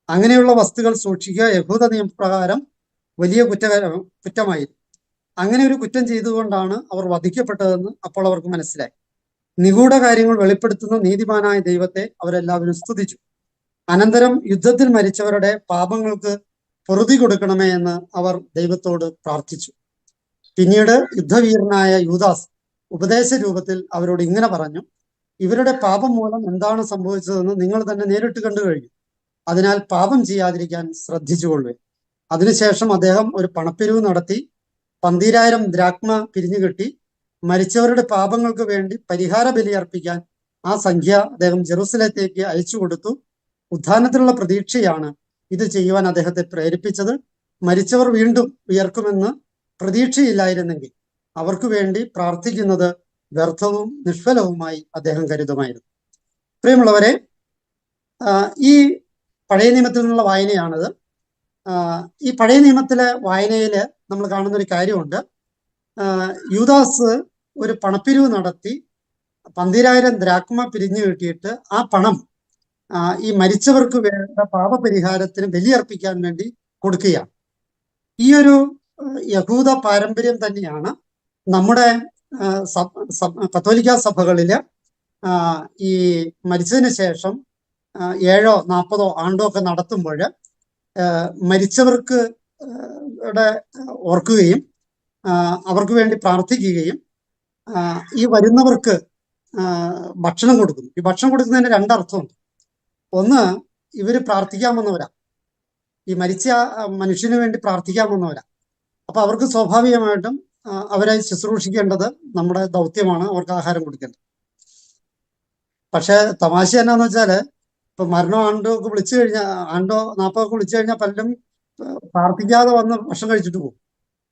അങ്ങനെയുള്ള വസ്തുക്കൾ സൂക്ഷിക്കുക യഹൂദ നിയമപ്രകാരം വലിയ കുറ്റമായിരുന്നു. അങ്ങനെ ഒരു കുറ്റം ചെയ്തുകൊണ്ടാണ് അവർ വധിക്കപ്പെട്ടതെന്ന് അപ്പോൾ അവർക്ക് മനസ്സിലായി. നിഗൂഢ കാര്യങ്ങൾ വെളിപ്പെടുത്തുന്ന നീതിമാനായ ദൈവത്തെ അവരെല്ലാവരും സ്തുതിച്ചു. അനന്തരം യുദ്ധത്തിൽ മരിച്ചവരുടെ പാപങ്ങൾക്ക് പൊറുതി കൊടുക്കണമേ എന്ന് അവർ ദൈവത്തോട് പ്രാർത്ഥിച്ചു. പിന്നീട് യുദ്ധവീരനായ യൂദാസ് ഉപദേശ രൂപത്തിൽ അവരോട് ഇങ്ങനെ പറഞ്ഞു: ഇവരുടെ പാപം മൂലം എന്താണ് സംഭവിച്ചതെന്ന് നിങ്ങൾ തന്നെ നേരിട്ട് കണ്ടു കഴിഞ്ഞു. അതിനാൽ പാപം ചെയ്യാതിരിക്കാൻ ശ്രദ്ധിച്ചുകൊള്ളുക. അതിനുശേഷം അദ്ദേഹം ഒരു പണപ്പിരിവ് നടത്തി 12,000 ദ്രാക്മ പിരിഞ്ഞുകിട്ടി മരിച്ചവരുടെ പാപങ്ങൾക്ക് വേണ്ടി പരിഹാര ബലി അർപ്പിക്കാൻ ആ സംഖ്യ അദ്ദേഹം ജെറുസലേത്തേക്ക് അയച്ചു കൊടുത്തു. ഉത്ഥാനത്തിലുള്ള പ്രതീക്ഷയാണ് ഇത് ചെയ്യുവാൻ അദ്ദേഹത്തെ പ്രേരിപ്പിച്ചത്. മരിച്ചവർ വീണ്ടും ഉയർക്കുമെന്ന് പ്രതീക്ഷയില്ലായിരുന്നെങ്കിൽ അവർക്ക് വേണ്ടി പ്രാർത്ഥിക്കുന്നത് വ്യർത്ഥവും നിഷ്ഫലവുമായി അദ്ദേഹം കരുതുമായിരുന്നു. പ്രിയമുള്ളവരെ, ഈ പഴയ നിയമത്തിൽ നിന്നുള്ള വായനയാണിത്. ഈ പഴയ നിയമത്തിലെ വായനയിൽ നമ്മൾ കാണുന്ന ഒരു കാര്യമുണ്ട്. യൂദാസ് ഒരു പണപ്പിരിവ് നടത്തി 12,000 ദ്രാക്മ പിരിഞ്ഞു കിട്ടിയിട്ട് ആ പണം ഈ മരിച്ചവർക്ക് വേണ്ട പാപപരിഹാരത്തിന് ബലിയർപ്പിക്കാൻ വേണ്ടി കൊടുക്കുകയാണ്. ഈ ഒരു യഹൂദ പാരമ്പര്യം തന്നെയാണ് നമ്മുടെ കത്തോലിക്ക സഭകളില് ഈ മരിച്ചതിന് ശേഷം 7 40 ആണ്ടോ ഒക്കെ നടത്തുമ്പോൾ മരിച്ചവർക്ക് ഓർക്കുകയും അവർക്ക് വേണ്ടി പ്രാർത്ഥിക്കുകയും ഈ വരുന്നവർക്ക് ഭക്ഷണം കൊടുക്കുന്നു. ഈ ഭക്ഷണം കൊടുക്കുന്നതിന് രണ്ടർത്ഥമുണ്ട്. ഒന്ന്, ഇവര് പ്രാർത്ഥിക്കാൻ വന്നവരാ, ഈ മരിച്ച മനുഷ്യന് വേണ്ടി പ്രാർത്ഥിക്കാൻ വന്നവരാ. അപ്പൊ അവർക്ക് സ്വാഭാവികമായിട്ടും അവരെ ശുശ്രൂഷിക്കേണ്ടത് നമ്മുടെ ദൗത്യമാണ്, അവർക്ക് ആഹാരം കൊടുക്കേണ്ടത്. പക്ഷെ തമാശ എന്നാന്ന് വെച്ചാല്, ഇപ്പൊ മരണോ ആണ്ടോ ഒക്കെ വിളിച്ചു കഴിഞ്ഞാൽ, ആണ്ടോ 40 ഒക്കെ വിളിച്ചു കഴിഞ്ഞാൽ പലരും പ്രാർത്ഥിക്കാതെ വന്ന് ഭക്ഷണം കഴിച്ചിട്ട് പോകും.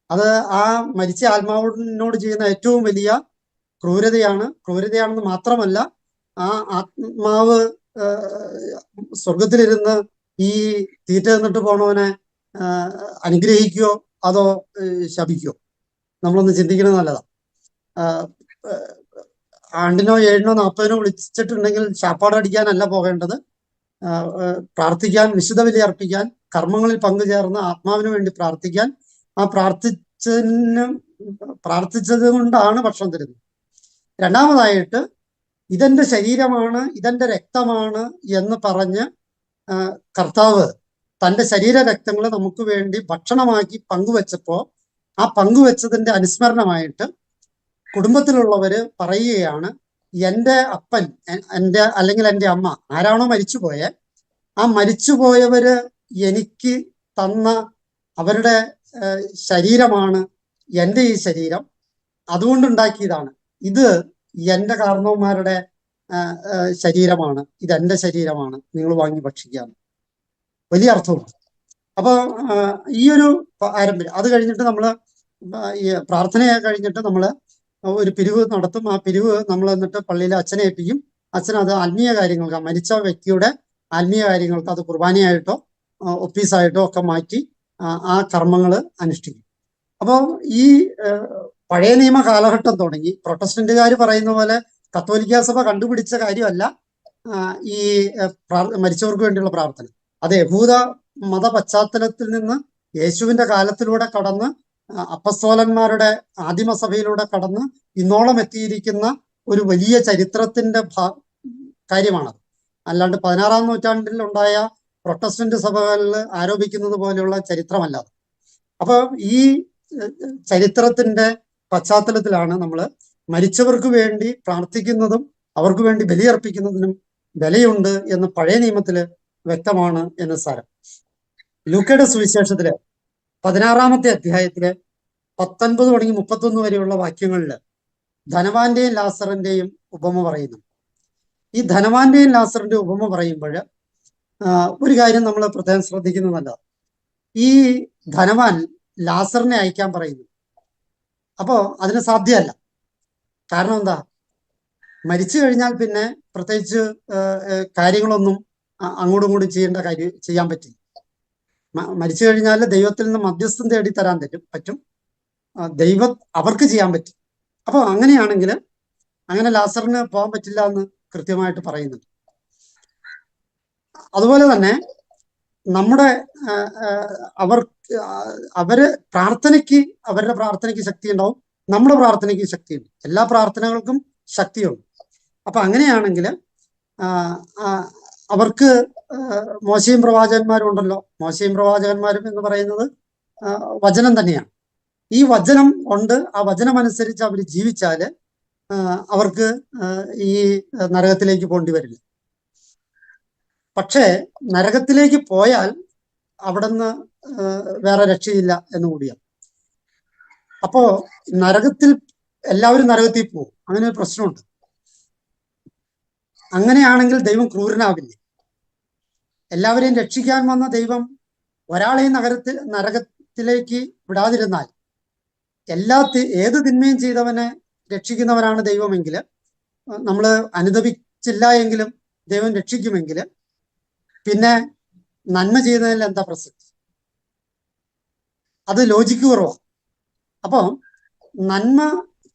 അത് ആ മരിച്ച ആത്മാവിനോട് ചെയ്യുന്ന ഏറ്റവും വലിയ ക്രൂരതയാണെന്ന് മാത്രമല്ല, ആ ആത്മാവ് സ്വർഗത്തിലിരുന്ന് ഈ തീറ്റ തിന്നിട്ട് പോണവനെ അനുഗ്രഹിക്കുകയോ അതോ ശപിക്കുകയോ, നമ്മളൊന്ന് ചിന്തിക്കുന്നത് നല്ലതാ. ആണ്ടിനോ 7നോ 40നോ വിളിച്ചിട്ടുണ്ടെങ്കിൽ ശാപ്പാടടിക്കാനല്ല പോകേണ്ടത്, പ്രാർത്ഥിക്കാൻ, വിശുദ്ധ ബലി അർപ്പിക്കാൻ, കർമ്മങ്ങളിൽ പങ്കുചേർന്ന് ആത്മാവിന് വേണ്ടി പ്രാർത്ഥിക്കാൻ. ആ പ്രാർത്ഥിച്ചത് കൊണ്ടാണ് ഭക്ഷണം തരുന്നത്. രണ്ടാമതായിട്ട്, ഇതെന്റെ ശരീരമാണ്, ഇതെന്റെ രക്തമാണ് എന്ന് പറഞ്ഞ് കർത്താവ് തന്റെ ശരീര രക്തങ്ങൾ നമുക്ക് വേണ്ടി ഭക്ഷണമാക്കി പങ്കുവെച്ചപ്പോ ആ പങ്കുവെച്ചതിന്റെ അനുസ്മരണമായിട്ട് കുടുംബത്തിലുള്ളവര് പറയുകയാണ്, എൻ്റെ അപ്പൻ, അല്ലെങ്കിൽ എൻ്റെ അമ്മ, ആരാണോ മരിച്ചുപോയെ, ആ മരിച്ചുപോയവര് എനിക്ക് തന്ന അവരുടെ ശരീരമാണ് എൻ്റെ ഈ ശരീരം, അതുകൊണ്ടുണ്ടാക്കിയതാണ്. ഇത് എൻ്റെ കാരണവന്മാരുടെ ശരീരമാണ്, ഇതെന്റെ ശരീരമാണ്, നിങ്ങൾ വാങ്ങി ഭക്ഷിക്കാം. വലിയ അർത്ഥമുണ്ട്. അപ്പൊ ഈ ഒരു പാരമ്പര്യം. അത് കഴിഞ്ഞിട്ട് നമ്മള് ഈ പ്രാർത്ഥനയെ കഴിഞ്ഞിട്ട് നമ്മള് ഒരു പിരിവ് നടത്തും. ആ പിരിവ് നമ്മൾ എന്നിട്ട് പള്ളിയിലെ അച്ഛനെ ഏൽപ്പിക്കും. അച്ഛൻ അത് ആത്മീയ കാര്യങ്ങൾക്ക്, മരിച്ച വ്യക്തിയുടെ ആത്മീയ കാര്യങ്ങൾക്ക് അത് കുർബാനയായിട്ടോ ഒപ്പീസായിട്ടോ ഒക്കെ മാറ്റി ആ കർമ്മങ്ങൾ അനുഷ്ഠിക്കും. അപ്പോൾ ഈ പഴയ നിയമ കാലഘട്ടം തുടങ്ങി പ്രൊട്ടസ്റ്റന്റുകാർ പറയുന്ന പോലെ കത്തോലിക്ക സഭ കണ്ടുപിടിച്ച കാര്യമല്ല ഈ മരിച്ചവർക്ക് വേണ്ടിയുള്ള പ്രാർത്ഥന. അത് യഹൂദ മത പശ്ചാത്തലത്തിൽ നിന്ന് യേശുവിന്റെ കാലത്തിലൂടെ കടന്ന് അപ്പസ്തോലന്മാരുടെ ആദിമസഭയിലൂടെ കടന്ന് ഇന്നോളം എത്തിയിരിക്കുന്ന ഒരു വലിയ ചരിത്രത്തിന്റെ കാര്യമാണത്. അല്ലാണ്ട് 16-ാം നൂറ്റാണ്ടിൽ ഉണ്ടായ പ്രൊട്ടസ്റ്റന്റ് സഭകളിൽ ആരോപിക്കുന്നത് പോലെയുള്ള ചരിത്രമല്ലാതെ. അപ്പൊ ഈ ചരിത്രത്തിന്റെ പശ്ചാത്തലത്തിലാണ് നമ്മൾ മരിച്ചവർക്ക് വേണ്ടി പ്രാർത്ഥിക്കുന്നതും അവർക്ക് വേണ്ടി ബലിയർപ്പിക്കുന്നതിനും വിലയുണ്ട് എന്ന് പഴയ നിയമത്തില് വ്യക്തമാണ് എന്ന് സാരം. ലൂക്കയുടെ സുവിശേഷത്തില് 16-ാമത്തെ അധ്യായത്തില് 19 തുടങ്ങി 31 വരെയുള്ള വാക്യങ്ങളില് ധനവാന്റെയും ലാസറിന്റെയും ഉപമ പറയുന്നു. ഈ ധനവാന്റെയും ലാസറിന്റെ ഉപമ പറയുമ്പോൾ ഒരു കാര്യം നമ്മൾ പ്രത്യേകം ശ്രദ്ധിക്കുന്നതല്ല. ഈ ധനവാൻ ലാസറിനെ അയക്കാൻ പറയുന്നു. അപ്പോ അതിന് സാധ്യമല്ല. കാരണം എന്താ? മരിച്ചു കഴിഞ്ഞാൽ പിന്നെ പ്രത്യേകിച്ച് കാര്യങ്ങളൊന്നും അങ്ങോട്ടും ഇങ്ങോട്ടും ചെയ്യാൻ പറ്റില്ല. മരിച്ചു കഴിഞ്ഞാൽ ദൈവത്തിൽ നിന്ന് മധ്യസ്ഥം തേടി തരാൻ പറ്റും. അവർക്ക് ചെയ്യാൻ പറ്റും. അപ്പൊ അങ്ങനെയാണെങ്കിൽ അങ്ങനെ ലാസറിന് പോകാൻ പറ്റില്ല എന്ന് കൃത്യമായിട്ട് പറയുന്നുണ്ട്. അതുപോലെ തന്നെ നമ്മുടെ അവരുടെ പ്രാർത്ഥനയ്ക്ക് ശക്തി ഉണ്ടാവും, നമ്മുടെ പ്രാർത്ഥനയ്ക്ക് ശക്തിയുണ്ട്. എല്ലാ പ്രാർത്ഥനകൾക്കും ശക്തിയുണ്ട്. അപ്പൊ അങ്ങനെയാണെങ്കിൽ അവർക്ക് മോശയും പ്രവാചകന്മാരും ഉണ്ടല്ലോ. മോശയും പ്രവാചകന്മാരും എന്ന് പറയുന്നത് വചനം തന്നെയാണ്. ഈ വചനം കൊണ്ട് ആ വചനം അനുസരിച്ച് അവർ ജീവിച്ചാല് അവർക്ക് ഈ നരകത്തിലേക്ക് പോണ്ടി വരില്ല. പക്ഷേ നരകത്തിലേക്ക് പോയാൽ അവിടുന്ന് വേറെ രക്ഷയില്ല എന്ന് കൂടിയാണ്. അപ്പോ എല്ലാവരും നരകത്തിൽ പോകും. അങ്ങനെ ഒരു പ്രശ്നമുണ്ട്. അങ്ങനെയാണെങ്കിൽ ദൈവം ക്രൂരനാവില്ലേ? എല്ലാവരെയും രക്ഷിക്കാൻ വന്ന ദൈവം ഒരാളെയും നരകത്തിലേക്ക് വിടാതിരുന്നാൽ, ഏത് തിന്മയും ചെയ്തവനെ രക്ഷിക്കുന്നവനാണ് ദൈവമെങ്കിൽ, നമ്മൾ അനുദപിച്ചില്ല എങ്കിലും ദൈവം രക്ഷിക്കുമെങ്കിൽ പിന്നെ നന്മ ചെയ്യുന്നതിൽ എന്താ പ്രസക്തി? അത് ലോജിക്ക് കുറവാണ്. അപ്പോൾ നന്മ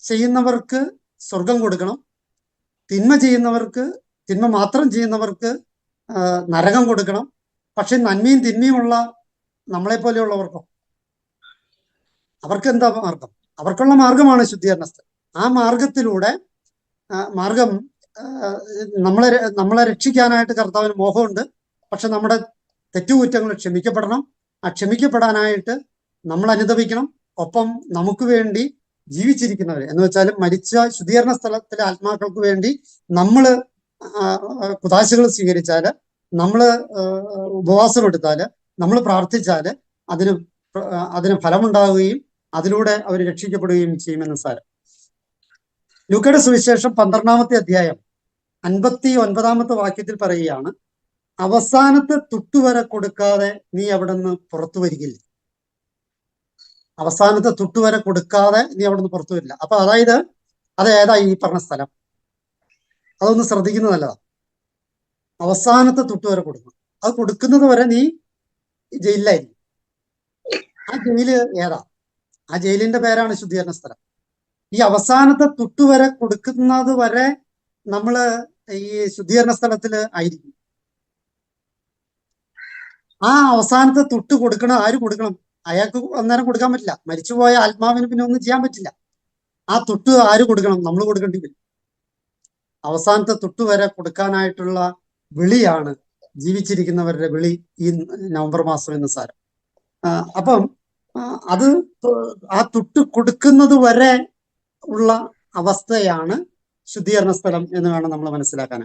ചെയ്യുന്നവർക്ക് സ്വർഗം കൊടുക്കണം, തിന്മ മാത്രം ചെയ്യുന്നവർക്ക് നരകം കൊടുക്കണം. പക്ഷെ നന്മയും തിന്മയുമുള്ള നമ്മളെ പോലെയുള്ളവർക്കോ അവർക്ക് എന്താ മാർഗം? അവർക്കുള്ള മാർഗമാണ് ശുദ്ധീകരണ സ്ഥലം. ആ മാർഗത്തിലൂടെ മാർഗം നമ്മളെ രക്ഷിക്കാനായിട്ട് കർത്താവിന് മോഹമുണ്ട്. പക്ഷെ നമ്മുടെ തെറ്റുകുറ്റങ്ങൾ ക്ഷമിക്കപ്പെടണം. ആ ക്ഷമിക്കപ്പെടാനായിട്ട് നമ്മൾ അനുദപിക്കണം. ഒപ്പം നമുക്ക് വേണ്ടി ജീവിച്ചിരിക്കുന്നവർ എന്ന് വെച്ചാൽ മരിച്ച ശുദ്ധീകരണ സ്ഥലത്തിലെ ആത്മാക്കൾക്ക് വേണ്ടി നമ്മൾ കുദാശകൾ സ്വീകരിച്ചാൽ, നമ്മൾ ഉപവാസം എടുത്താൽ, നമ്മൾ പ്രാർത്ഥിച്ചാൽ അതിന് ഫലമുണ്ടാവുകയും അതിലൂടെ അവർ രക്ഷിക്കപ്പെടുകയും ചെയ്യുമെന്ന് സാരം. ലൂക്കയുടെ സുവിശേഷം 12-ാമത്തെ അധ്യായം 59-ാമത്തെ വാക്യത്തിൽ പറയുകയാണ്, അവസാനത്തെ തുട്ടുവരെ കൊടുക്കാതെ നീ അവിടെ നിന്ന് പുറത്തു വരികില്ല. അവസാനത്തെ തുട്ടുവരെ കൊടുക്കാതെ നീ അവിടെ നിന്ന് പുറത്തു വരില്ല. അപ്പൊ അതായത് അത് ഏതാ ഈ പറഞ്ഞ സ്ഥലം? അതൊന്ന് ശ്രദ്ധിക്കുന്നത് നല്ലതാണ്. അവസാനത്തെ തുട്ടുവരെ കൊടുക്കണം. അത് കൊടുക്കുന്നത് വരെ നീ ജയിലിലായിരിക്കും. ആ ജയില് ഏതാ? ആ ജയിലിന്റെ പേരാണ് ശുദ്ധീകരണ സ്ഥലം. ഈ അവസാനത്തെ തുട്ടുവരെ കൊടുക്കുന്നത് വരെ നമ്മള് ഈ ശുദ്ധീകരണ സ്ഥലത്തില് ആയിരിക്കും. ആ അവസാനത്തെ തുട്ട് കൊടുക്കണം. ആര് കൊടുക്കണം? അയാൾക്ക് അന്നേരം കൊടുക്കാൻ പറ്റില്ല. മരിച്ചുപോയ ആത്മാവിന് പിന്നെ ഒന്നും ചെയ്യാൻ പറ്റില്ല. ആ തുട്ട് ആര് കൊടുക്കണം? നമ്മൾ കൊടുക്കേണ്ടി വരും. അവസാനത്തെ തുട്ട് വരെ കൊടുക്കാനായിട്ടുള്ള വിളിയാണ് ജീവിച്ചിരിക്കുന്നവരുടെ വിളി ഈ നവംബർ മാസം എന്ന് സാരം. അപ്പം അത് ആ തുട്ട് കൊടുക്കുന്നത് വരെ ഉള്ള അവസ്ഥയാണ് ശുദ്ധീകരണ സ്ഥലം എന്ന് വേണം നമ്മൾ മനസ്സിലാക്കാൻ.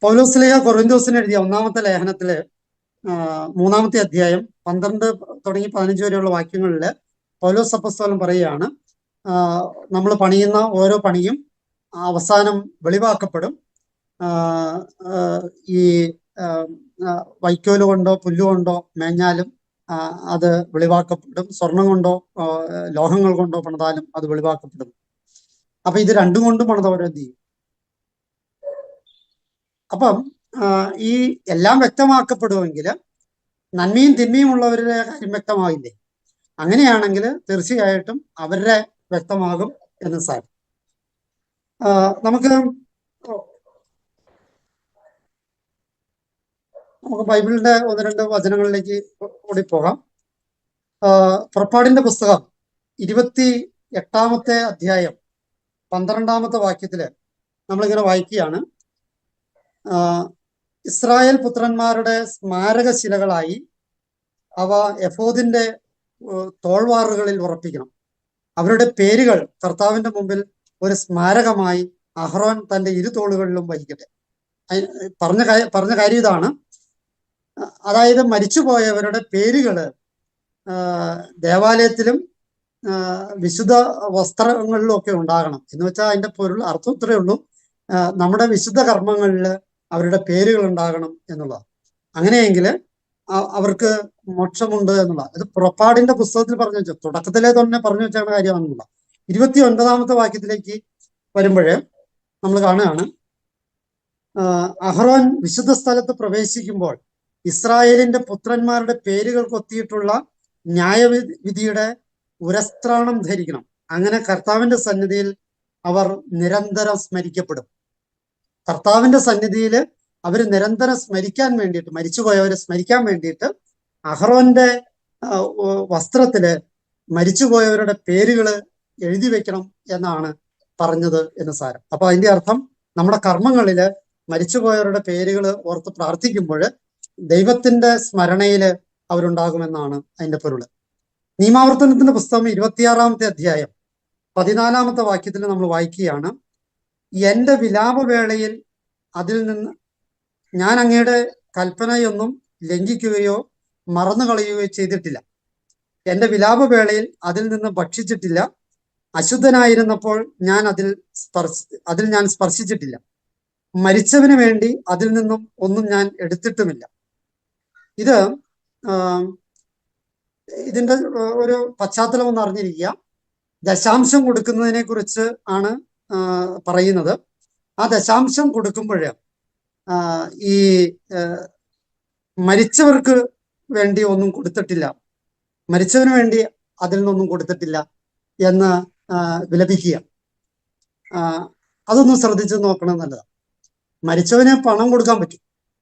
പൗലോസ്ലീഹ കൊറിന്തോസിന് എഴുതിയ 1-ാമത്തെ ലേഖനത്തില് 3-ാമത്തെ അധ്യായം 12 തുടങ്ങി 15 വരെയുള്ള വാക്യങ്ങളിൽ പൗലോസ് അപ്പോസ്തലൻ പറയുകയാണ്, നമ്മൾ പണിയുന്ന ഓരോ പണിയും അവസാനം വെളിവാക്കപ്പെടും. ഈ വൈക്കോല് കൊണ്ടോ പുല്ലുകൊണ്ടോ മേഞ്ഞാലും അത് വെളിവാക്കപ്പെടും. സ്വർണം കൊണ്ടോ ലോഹങ്ങൾ കൊണ്ടോ പണിതാലും അത് വെളിവാക്കപ്പെടും. അപ്പൊ ഇത് രണ്ടും കൊണ്ടും പണിതവരെ എന്ത് ചെയ്യും? അപ്പം ഈ എല്ലാം വ്യക്തമാക്കപ്പെടുമെങ്കിൽ നന്മയും തിന്മയും ഉള്ളവരുടെ കാര്യം വ്യക്തമാകില്ലേ? അങ്ങനെയാണെങ്കിൽ തീർച്ചയായിട്ടും അവരുടെ വ്യക്തമാകും എന്ന് സാരം. നമുക്ക് ബൈബിളിന്റെ 1-2 വചനങ്ങളിലേക്ക് കൂടി പോകാം. പുറപ്പാടിന്റെ പുസ്തകം 28-ാമത്തെ അധ്യായം 12-ാമത്തെ വാക്യത്തില് നമ്മളിങ്ങനെ വായിക്കുകയാണ്, ഇസ്രായേൽ പുത്രന്മാരുടെ സ്മാരകശിലകളായി അവ എഫോദിന്റെ തോൾവാറുകളിൽ ഉറപ്പിക്കണം. അവരുടെ പേരുകൾ കർത്താവിന്റെ മുമ്പിൽ ഒരു സ്മാരകമായി അഹ്റോൻ തന്റെ ഇരുതോളുകളിലും വഹിക്കട്ടെ. പറഞ്ഞ കാര്യം ഇതാണ്. അതായത് മരിച്ചുപോയവരുടെ പേരുകള് ദേവാലയത്തിലും വിശുദ്ധ വസ്ത്രങ്ങളിലും ഒക്കെ ഉണ്ടാകണം. എന്ന് വെച്ചാൽ അതിന്റെ പൊരുൾ അർത്ഥം ഇത്രയേ ഉള്ളൂ, നമ്മുടെ വിശുദ്ധ കർമ്മങ്ങളിൽ അവരുടെ പേരുകൾ ഉണ്ടാകണം എന്നുള്ളതാണ്. അങ്ങനെയെങ്കിൽ അവർക്ക് മോക്ഷമുണ്ട് എന്നുള്ള ഇത് പുറപ്പാടിന്റെ പുസ്തകത്തിൽ പറഞ്ഞു വെച്ചു, തുടക്കത്തിലെ തന്നെ പറഞ്ഞു വെച്ചാണ് കാര്യമാണെന്നുള്ള. 29-ാമത്തെ വാക്യത്തിലേക്ക് വരുമ്പോഴേ നമ്മൾ കാണുകയാണ്, അഹ്റോൻ വിശുദ്ധ സ്ഥലത്ത് പ്രവേശിക്കുമ്പോൾ ഇസ്രായേലിന്റെ പുത്രന്മാരുടെ പേരുകൾ കൊത്തിയിട്ടുള്ള ന്യായവിധിയുടെ ഉരസ്ത്രാണം ധരിക്കണം. അങ്ങനെ കർത്താവിന്റെ സന്നിധിയിൽ അവർ നിരന്തരം സ്മരിക്കപ്പെടും. കർത്താവിന്റെ സന്നിധിയിൽ അവർ നിരന്തരം സ്മരിക്കാൻ വേണ്ടിയിട്ട്, മരിച്ചുപോയവരെ സ്മരിക്കാൻ വേണ്ടിയിട്ട് അഹ്റോന്റെ വസ്ത്രത്തില് മരിച്ചുപോയവരുടെ പേരുകൾ എഴുതി വെക്കണം എന്നാണ് പറഞ്ഞത് എന്ന് സാരം. അപ്പൊ അതിന്റെ അർത്ഥം നമ്മുടെ കർമ്മങ്ങളില് മരിച്ചുപോയവരുടെ പേരുകൾ ഓർത്ത് പ്രാർത്ഥിക്കുമ്പോൾ ദൈവത്തിന്റെ സ്മരണയിൽ അവരുണ്ടാകുമെന്നാണ് അതിന്റെ പൊരുള്. നിയമാവർത്തനത്തിന്റെ പുസ്തകം 26-ാമത്തെ അധ്യായം 14-ാമത്തെ വാക്യത്തിൽ നമ്മൾ വായിക്കുകയാണ്, എന്റെ വിലാപവേളയിൽ അതിൽ നിന്ന് ഞാൻ അങ്ങയുടെ കൽപ്പനയൊന്നും ലംഘിക്കുകയോ മറന്നു കളയുകയോ ചെയ്തിട്ടില്ല. എന്റെ വിലാപവേളയിൽ അതിൽ നിന്ന് ഭക്ഷിച്ചിട്ടില്ല. അശുദ്ധനായിരുന്നപ്പോൾ അതിൽ ഞാൻ സ്പർശിച്ചിട്ടില്ല. മരിച്ചവന് വേണ്ടി അതിൽ നിന്നും ഒന്നും ഞാൻ എടുത്തിട്ടുമില്ല. ഇതിന്റെ ഒരു പശ്ചാത്തലം ഒന്ന് അറിഞ്ഞിരിക്കുക. ദശാംശം കൊടുക്കുന്നതിനെ കുറിച്ച് ആണ് പറയുന്നത്. ആ ദശാംശം കൊടുക്കുമ്പോൾ ഈ മരിച്ചവർക്ക് വേണ്ടി ഒന്നും കൊടുത്തിട്ടില്ല, മരിച്ചവന് വേണ്ടി അതിൽ നിന്നൊന്നും കൊടുത്തിട്ടില്ല എന്ന് വിലപിക്കുക. അതൊന്നും ശ്രദ്ധിച്ച് നോക്കണം നല്ലതാണ്. മരിച്ചവന് പണം കൊടുക്കാൻ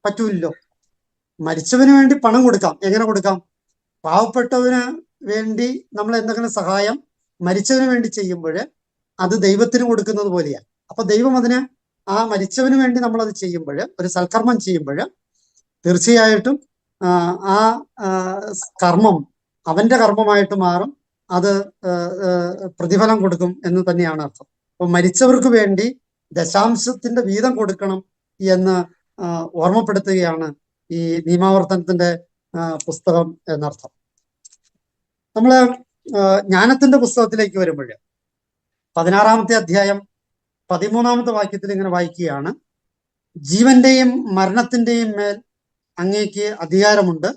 പറ്റൂല്ലോ. മരിച്ചവന് വേണ്ടി പണം കൊടുക്കാം. എങ്ങനെ കൊടുക്കാം? പാവപ്പെട്ടവന് വേണ്ടി നമ്മൾ എന്തെങ്കിലും സഹായം മരിച്ചവന് വേണ്ടി ചെയ്യുമ്പോൾ അത് ദൈവത്തിന് കൊടുക്കുന്നത് പോലെയാണ്. അപ്പൊ ദൈവം അതിന് ആ മരിച്ചവന് വേണ്ടി നമ്മൾ അത് ചെയ്യുമ്പോൾ, ഒരു സൽക്കർമ്മം ചെയ്യുമ്പോൾ തീർച്ചയായിട്ടും ആ കർമ്മം അവന്റെ കർമ്മമായിട്ട് മാറും. അത് പ്രതിഫലം കൊടുക്കും എന്ന് തന്നെയാണ് അർത്ഥം. അപ്പൊ മരിച്ചവർക്ക് വേണ്ടി ദശാംശത്തിന്റെ വീതം കൊടുക്കണം എന്ന് ഓർമ്മപ്പെടുത്തുകയാണ് ഈ നിയമാവർത്തനത്തിന്റെ പുസ്തകം എന്നർത്ഥം. നമ്മള് ജ്ഞാനത്തിന്റെ പുസ്തകത്തിലേക്ക് വരുമ്പോൾ 16-ാമത്തെ അധ്യായം 13-ാമത്തെ വാക്യത്തിൽ ഇങ്ങനെ വായിക്കുകയാണ്: ജീവന്റെയും മരണത്തിന്റെയും മേൽ അങ്ങേക്ക് അധികാരമുണ്ട്.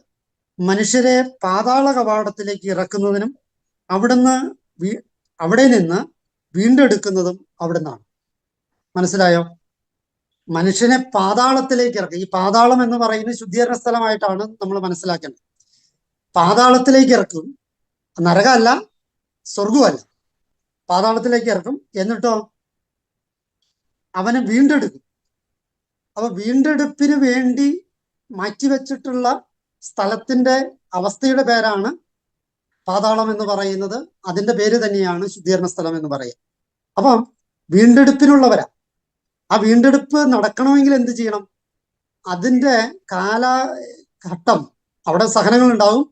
മനുഷ്യരെ പാതാള കവാടത്തിലേക്ക് ഇറക്കുന്നതിനും അവിടെ നിന്ന് വീണ്ടെടുക്കുന്നതും അവിടുന്നാണ്. മനസ്സിലായോ? മനുഷ്യനെ പാതാളത്തിലേക്ക് ഇറക്കുക. ഈ പാതാളം എന്ന് പറയുന്നത് ശുദ്ധീകരണ സ്ഥലമായിട്ടാണ് നമ്മൾ മനസ്സിലാക്കേണ്ടത്. പാതാളത്തിലേക്ക് ഇറക്കും. നരകമല്ല, സ്വർഗമല്ല, പാതാളത്തിലേക്ക് ഇറക്കും. എന്നിട്ടോ അവനെ വീണ്ടെടുക്കും. അപ്പൊ വീണ്ടെടുപ്പിന് വേണ്ടി മാറ്റിവെച്ചിട്ടുള്ള സ്ഥലത്തിന്റെ അവസ്ഥയുടെ പേരാണ് പാതാളം എന്ന് പറയുന്നത്. അതിന്റെ പേര് തന്നെയാണ് ശുദ്ധീകരണ സ്ഥലം എന്ന് പറയുക. അപ്പം വീണ്ടെടുപ്പിനുള്ളവരാ. ആ വീണ്ടെടുപ്പ് നടക്കണമെങ്കിൽ എന്ത് ചെയ്യണം? അതിന്റെ കാലഘട്ടം, അവിടെ സഹനങ്ങൾ ഉണ്ടാവും.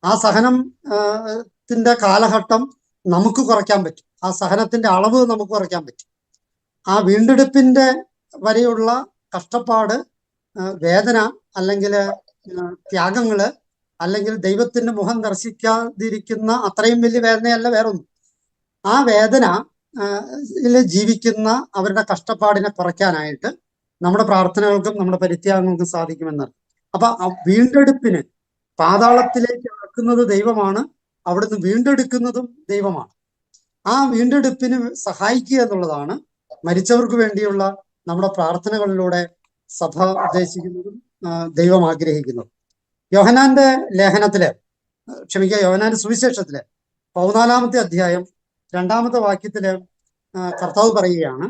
ആ സഹനത്തിന്റെ കാലഘട്ടം നമുക്ക് കുറയ്ക്കാൻ പറ്റും. ആ സഹനത്തിന്റെ അളവ് നമുക്ക് കുറയ്ക്കാൻ പറ്റും. ആ വീണ്ടെടുപ്പിന്റെ വരെയുള്ള കഷ്ടപ്പാട്, വേദന, അല്ലെങ്കിൽ ത്യാഗങ്ങള്, അല്ലെങ്കിൽ ദൈവത്തിന്റെ മുഖം ദർശിക്കാതിരിക്കുന്ന അത്രയും വലിയ വേദനയല്ല വേറൊന്നും. ആ വേദന ജീവിക്കുന്ന അവരുടെ കഷ്ടപ്പാടിനെ കുറയ്ക്കാനായിട്ട് നമ്മുടെ പ്രാർത്ഥനകൾക്കും നമ്മുടെ പരിത്യാഗങ്ങൾക്കും സാധിക്കുമെന്നാണ്. അപ്പൊ വീണ്ടെടുപ്പിന് പാതാളത്തിലേക്ക് ഇറക്കുന്നത് ദൈവമാണ്, അവിടുന്ന് വീണ്ടെടുക്കുന്നതും ദൈവമാണ്. ആ വീണ്ടെടുപ്പിന് സഹായിക്കുക എന്നുള്ളതാണ് മരിച്ചവർക്ക് വേണ്ടിയുള്ള നമ്മുടെ പ്രാർത്ഥനകളിലൂടെ സഭ ഉദ്ദേശിക്കുന്നതും ദൈവം ആഗ്രഹിക്കുന്നതും. യോഹന്നാന്റെ യോഹന്നാന്റെ സുവിശേഷത്തില് 14-ാമത്തെ അധ്യായം 2-ാമത്തെ വാക്യത്തില് കർത്താവ് പറയുകയാണ്: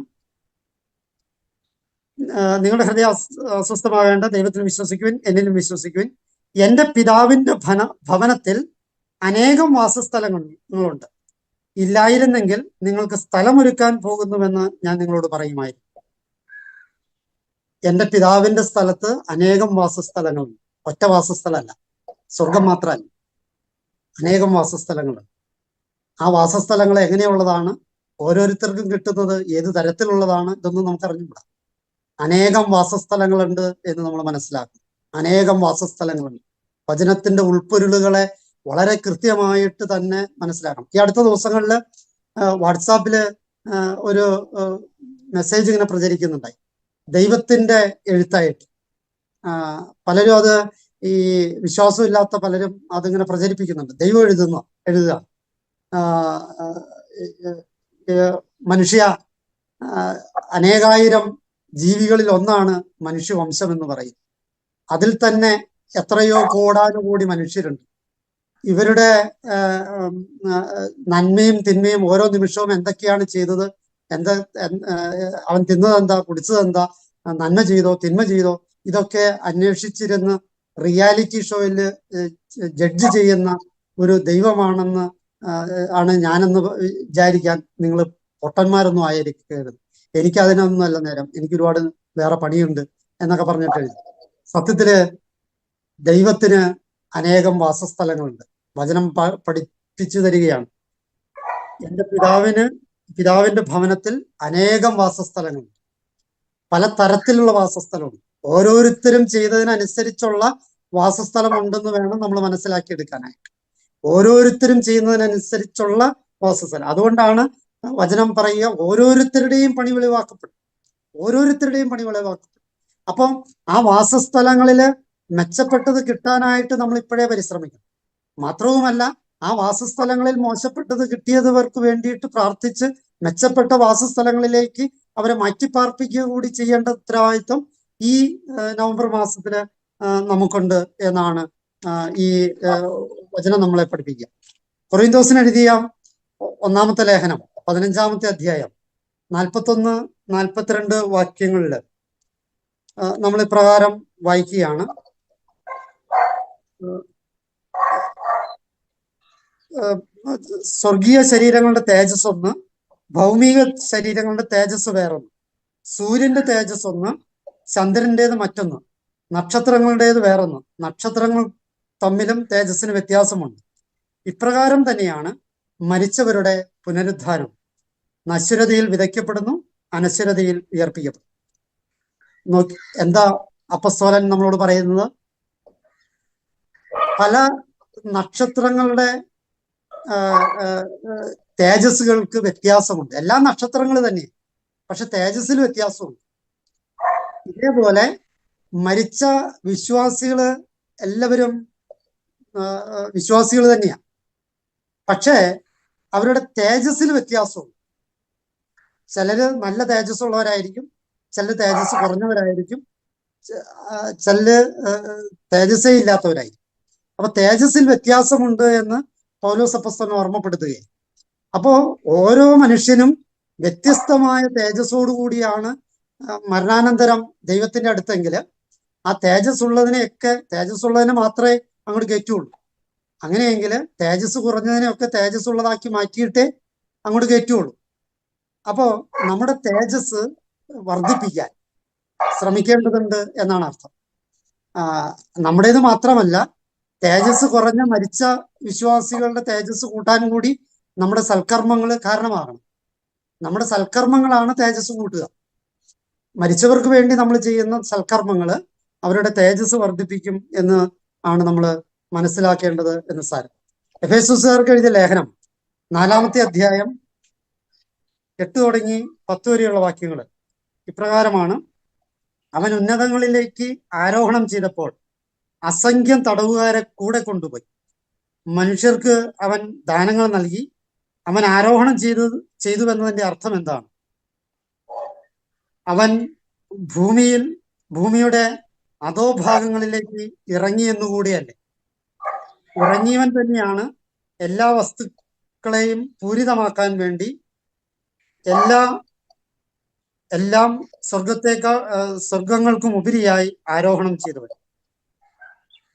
നിങ്ങളുടെ ഹൃദയം അസ്വസ്ഥമാവേണ്ട, ദൈവത്തിൽ വിശ്വസിക്കുവിൻ, എന്നിലും വിശ്വസിക്കുവിൻ. എന്റെ പിതാവിന്റെ ഭവനത്തിൽ അനേകം വാസസ്ഥലങ്ങളുണ്ട്. ഇല്ലായിരുന്നെങ്കിൽ നിങ്ങൾക്ക് സ്ഥലമൊരുക്കാൻ പോകുന്നുവെന്ന് ഞാൻ നിങ്ങളോട് പറയുമായിരുന്നു. എന്റെ പിതാവിന്റെ സ്ഥലത്ത് അനേകം വാസസ്ഥലങ്ങളുണ്ട്. ഒറ്റ വാസസ്ഥലമല്ല, സ്വർഗം മാത്രമല്ല, അനേകം വാസസ്ഥലങ്ങളുണ്ട്. ആ വാസസ്ഥലങ്ങൾ എങ്ങനെയുള്ളതാണ്, ഓരോരുത്തർക്കും കിട്ടുന്നത് ഏത് തരത്തിലുള്ളതാണ്, ഇതൊന്നും നമുക്ക് അറിഞ്ഞുകൂടാ. അനേകം വാസസ്ഥലങ്ങളുണ്ട് എന്ന് നമ്മൾ മനസ്സിലാക്കും. അനേകം വാസസ്ഥലങ്ങളുണ്ട്. വചനത്തിന്റെ ഉൾപ്പൊരുളുകളെ വളരെ കൃത്യമായിട്ട് തന്നെ മനസ്സിലാക്കണം. ഈ അടുത്ത ദിവസങ്ങളിൽ വാട്സാപ്പില് ഒരു മെസ്സേജ് ഇങ്ങനെ പ്രചരിക്കുന്നുണ്ടായി, ദൈവത്തിന്റെ എഴുത്തായിട്ട്. പലരും അത്, ഈ വിശ്വാസമില്ലാത്ത പലരും അതിങ്ങനെ പ്രചരിപ്പിക്കുന്നുണ്ട്. ദൈവം എഴുതുക മനുഷ്യ അനേകായിരം ജീവികളിൽ ഒന്നാണ് മനുഷ്യവംശം എന്ന് പറയും. അതിൽ തന്നെ എത്രയോ കോടാനുകോടി മനുഷ്യരുണ്ട്. ഇവരുടെ നന്മയും തിന്മയും ഓരോ നിമിഷവും എന്തൊക്കെയാണ് ചെയ്തത്, അവൻ തിന്നതെന്താ, കുടിച്ചതെന്താ, നന്മ ചെയ്തോ തിന്മ ചെയ്തോ, ഇതൊക്കെ അന്വേഷിച്ചിരുന്ന് റിയാലിറ്റി ഷോയിൽ ജഡ്ജ് ചെയ്യുന്ന ഒരു ദൈവമാണെന്ന് ആണ് ഞാനെന്ന് വിചാരിക്കാൻ നിങ്ങൾ പൊട്ടന്മാരൊന്നും ആയിരിക്കരുത്. എനിക്ക് അതിനൊന്നുമല്ല നേരം, എനിക്ക് ഒരുപാട് വേറെ പണിയുണ്ട് എന്നൊക്കെ പറഞ്ഞിട്ട് എഴുതി. സത്യത്തില് ദൈവത്തിന് അനേകം വാസസ്ഥലങ്ങളുണ്ട്. വചനം പഠിപ്പിച്ചു തരികയാണ്. എന്റെ പിതാവിന്റെ ഭവനത്തിൽ അനേകം വാസസ്ഥലങ്ങളുണ്ട്. പല തരത്തിലുള്ള വാസസ്ഥലമുണ്ട്. ഓരോരുത്തരും ചെയ്തതിനനുസരിച്ചുള്ള വാസസ്ഥലം ഉണ്ടെന്ന് വേണം നമ്മൾ മനസ്സിലാക്കിയെടുക്കാനായിട്ട്. ഓരോരുത്തരും ചെയ്യുന്നതിനനുസരിച്ചുള്ള വാസസ്ഥലം. അതുകൊണ്ടാണ് വചനം പറയുക, ഓരോരുത്തരുടെയും പണി വെളിവാക്കപ്പെടും. ഓരോരുത്തരുടെയും പണി വെളിവാക്കപ്പെടും. അപ്പം ആ വാസസ്ഥലങ്ങളില് മെച്ചപ്പെട്ടത് കിട്ടാനായിട്ട് നമ്മൾ ഇപ്പോഴേ പരിശ്രമിക്കണം. മാത്രവുമല്ല, ആ വാസസ്ഥലങ്ങളിൽ മോശപ്പെട്ടത് കിട്ടിയവർക്ക് വേണ്ടിയിട്ട് പ്രാർത്ഥിച്ച് മെച്ചപ്പെട്ട വാസസ്ഥലങ്ങളിലേക്ക് അവരെ മാറ്റിപ്പാർപ്പിക്കുക കൂടി ചെയ്യേണ്ട ഉത്തരവാദിത്വം ഈ നവംബർ മാസത്തില് നമുക്കുണ്ട് എന്നാണ് ഈ വചനം നമ്മളെ പഠിപ്പിക്കുക. കൊറിന്തോസിന് എഴുതിയ ഒന്നാമത്തെ ലേഖനം 15-ാമത്തെ അധ്യായം 41-42 വാക്യങ്ങളിൽ നമ്മൾ ഇപ്രകാരം വായിക്കുകയാണ്. സ്വർഗീയ ശരീരങ്ങളുടെ തേജസ് ഒന്ന്, ഭൗമിക ശരീരങ്ങളുടെ തേജസ് വേറൊന്ന്. സൂര്യന്റെ തേജസ് ഒന്ന്, ചന്ദ്രന്റേത് മറ്റൊന്ന്, നക്ഷത്രങ്ങളുടേത് വേറൊന്ന്. നക്ഷത്രങ്ങൾ തമ്മിലും തേജസ്സിന് വ്യത്യാസമുണ്ട്. ഇപ്രകാരം തന്നെയാണ് മരിച്ചവരുടെ പുനരുദ്ധാനം. നശ്വരതയിൽ വിതയ്ക്കപ്പെടുന്നു, അനശ്വരതയിൽ ഉയർപ്പിക്കപ്പെടുന്നു. നോക്കി എന്താ അപ്പസ്തോലൻ നമ്മളോട് പറയുന്നത്? പല നക്ഷത്രങ്ങളുടെ തേജസ്സുകൾക്ക് വ്യത്യാസമുണ്ട്. എല്ലാ നക്ഷത്രങ്ങൾ തന്നെ, പക്ഷെ തേജസ്സിൽ വ്യത്യാസമുണ്ട്. ഇതേപോലെ മരിച്ച വിശ്വാസികള് എല്ലാവരും വിശ്വാസികൾ തന്നെയാണ്, പക്ഷേ അവരുടെ തേജസ്സിൽ വ്യത്യാസമുണ്ട്. ചിലര് നല്ല തേജസ് ഉള്ളവരായിരിക്കും, ചിലര് തേജസ് കുറഞ്ഞവരായിരിക്കും, ചിലര് തേജസ്സേ ഇല്ലാത്തവരായിരിക്കും. അപ്പൊ തേജസ്സിൽ വ്യത്യാസമുണ്ട് എന്ന് പൗലോസ് അപ്പോസ്തലൻ ഓർമ്മപ്പെടുത്തുകയും, അപ്പോ ഓരോ മനുഷ്യനും വ്യത്യസ്തമായ തേജസ്സോടു കൂടിയാണ് മരണാനന്തരം ദൈവത്തിന്റെ അടുത്തെങ്കിൽ ആ തേജസ് ഉള്ളതിനെ മാത്രമേ അങ്ങോട്ട് കയറ്റുള്ളൂ. അങ്ങനെയെങ്കിൽ തേജസ് കുറഞ്ഞതിനെയൊക്കെ തേജസ് ഉള്ളതാക്കി മാറ്റിയിട്ടേ അങ്ങോട്ട് കയറ്റുള്ളൂ. അപ്പോ നമ്മുടെ തേജസ് വർദ്ധിപ്പിക്കാൻ ശ്രമിക്കേണ്ടതുണ്ട് എന്നാണ് അർത്ഥം. നമ്മുടേത് മാത്രമല്ല, തേജസ് കുറഞ്ഞ മരിച്ച വിശ്വാസികളുടെ തേജസ് കൂട്ടാൻ കൂടി നമ്മുടെ സൽക്കർമ്മങ്ങൾ കാരണമാകണം. നമ്മുടെ സൽക്കർമ്മങ്ങളാണ് തേജസ് കൂട്ടുക. മരിച്ചവർക്ക് വേണ്ടി നമ്മൾ ചെയ്യുന്ന സൽക്കർമ്മങ്ങൾ അവരുടെ തേജസ് വർദ്ധിപ്പിക്കും എന്ന് ആണ് നമ്മൾ മനസ്സിലാക്കേണ്ടത് എന്ന് സാരം. എഫേസ്യർക്ക് എഴുതിയ ലേഖനം 4-ാമത്തെ അധ്യായം 8 തുടങ്ങി 10 വരെയുള്ള വാക്യങ്ങൾ ഇപ്രകാരമാണ്. അവൻ ഉന്നതങ്ങളിലേക്ക് ആരോഹണം ചെയ്തപ്പോൾ അസംഖ്യം തടവുകാരെ കൂടെ കൊണ്ടുപോയി. മനുഷ്യർക്ക് അവൻ ദാനങ്ങൾ നൽകി. അവൻ ആരോഹണം ചെയ്തു എന്നതിന്റെ അർത്ഥം എന്താണ്? അവൻ ഭൂമിയുടെ അധോഭാഗങ്ങളിലേക്ക് ഇറങ്ങി എന്നുകൂടിയല്ലേ? ഇറങ്ങിയവൻ തന്നെയാണ് എല്ലാ വസ്തുക്കളെയും പൂരിതമാക്കാൻ വേണ്ടി എല്ലാം സ്വർഗങ്ങൾക്കും ഉപരിയായി ആരോഹണം ചെയ്തവൻ.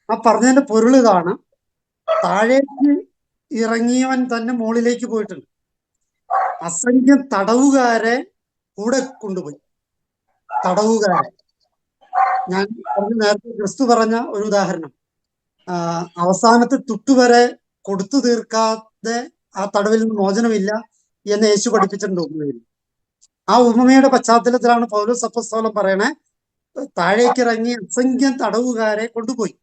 ആ പറഞ്ഞതിന്റെ പൊരുൾ ഇതാണ്: താഴേക്ക് ഇറങ്ങിയവൻ തന്നെ മുകളിലേക്ക് പോയിട്ടുണ്ട്. അസംഖ്യം തടവുകാരെ കൂടെ കൊണ്ടുപോയി. തടവുകാരെ, ഞാൻ നേരത്തെ ക്രിസ്തു പറഞ്ഞ ഒരു ഉദാഹരണം, അവസാനത്തെ തുട്ടുവരെ കൊടുത്തു തീർക്കാതെ ആ തടവിൽ നിന്ന് മോചനമില്ല എന്ന് യേശു പഠിപ്പിച്ചിട്ടുണ്ട് ഉപമയിൽ. ആ ഉപമയുടെ പശ്ചാത്തലത്തിലാണ് പൗലോസ് അപ്പോസ്തലൻ പറയണേ, താഴേക്കിറങ്ങി അസംഖ്യം തടവുകാരെ കൊണ്ടുപോയി.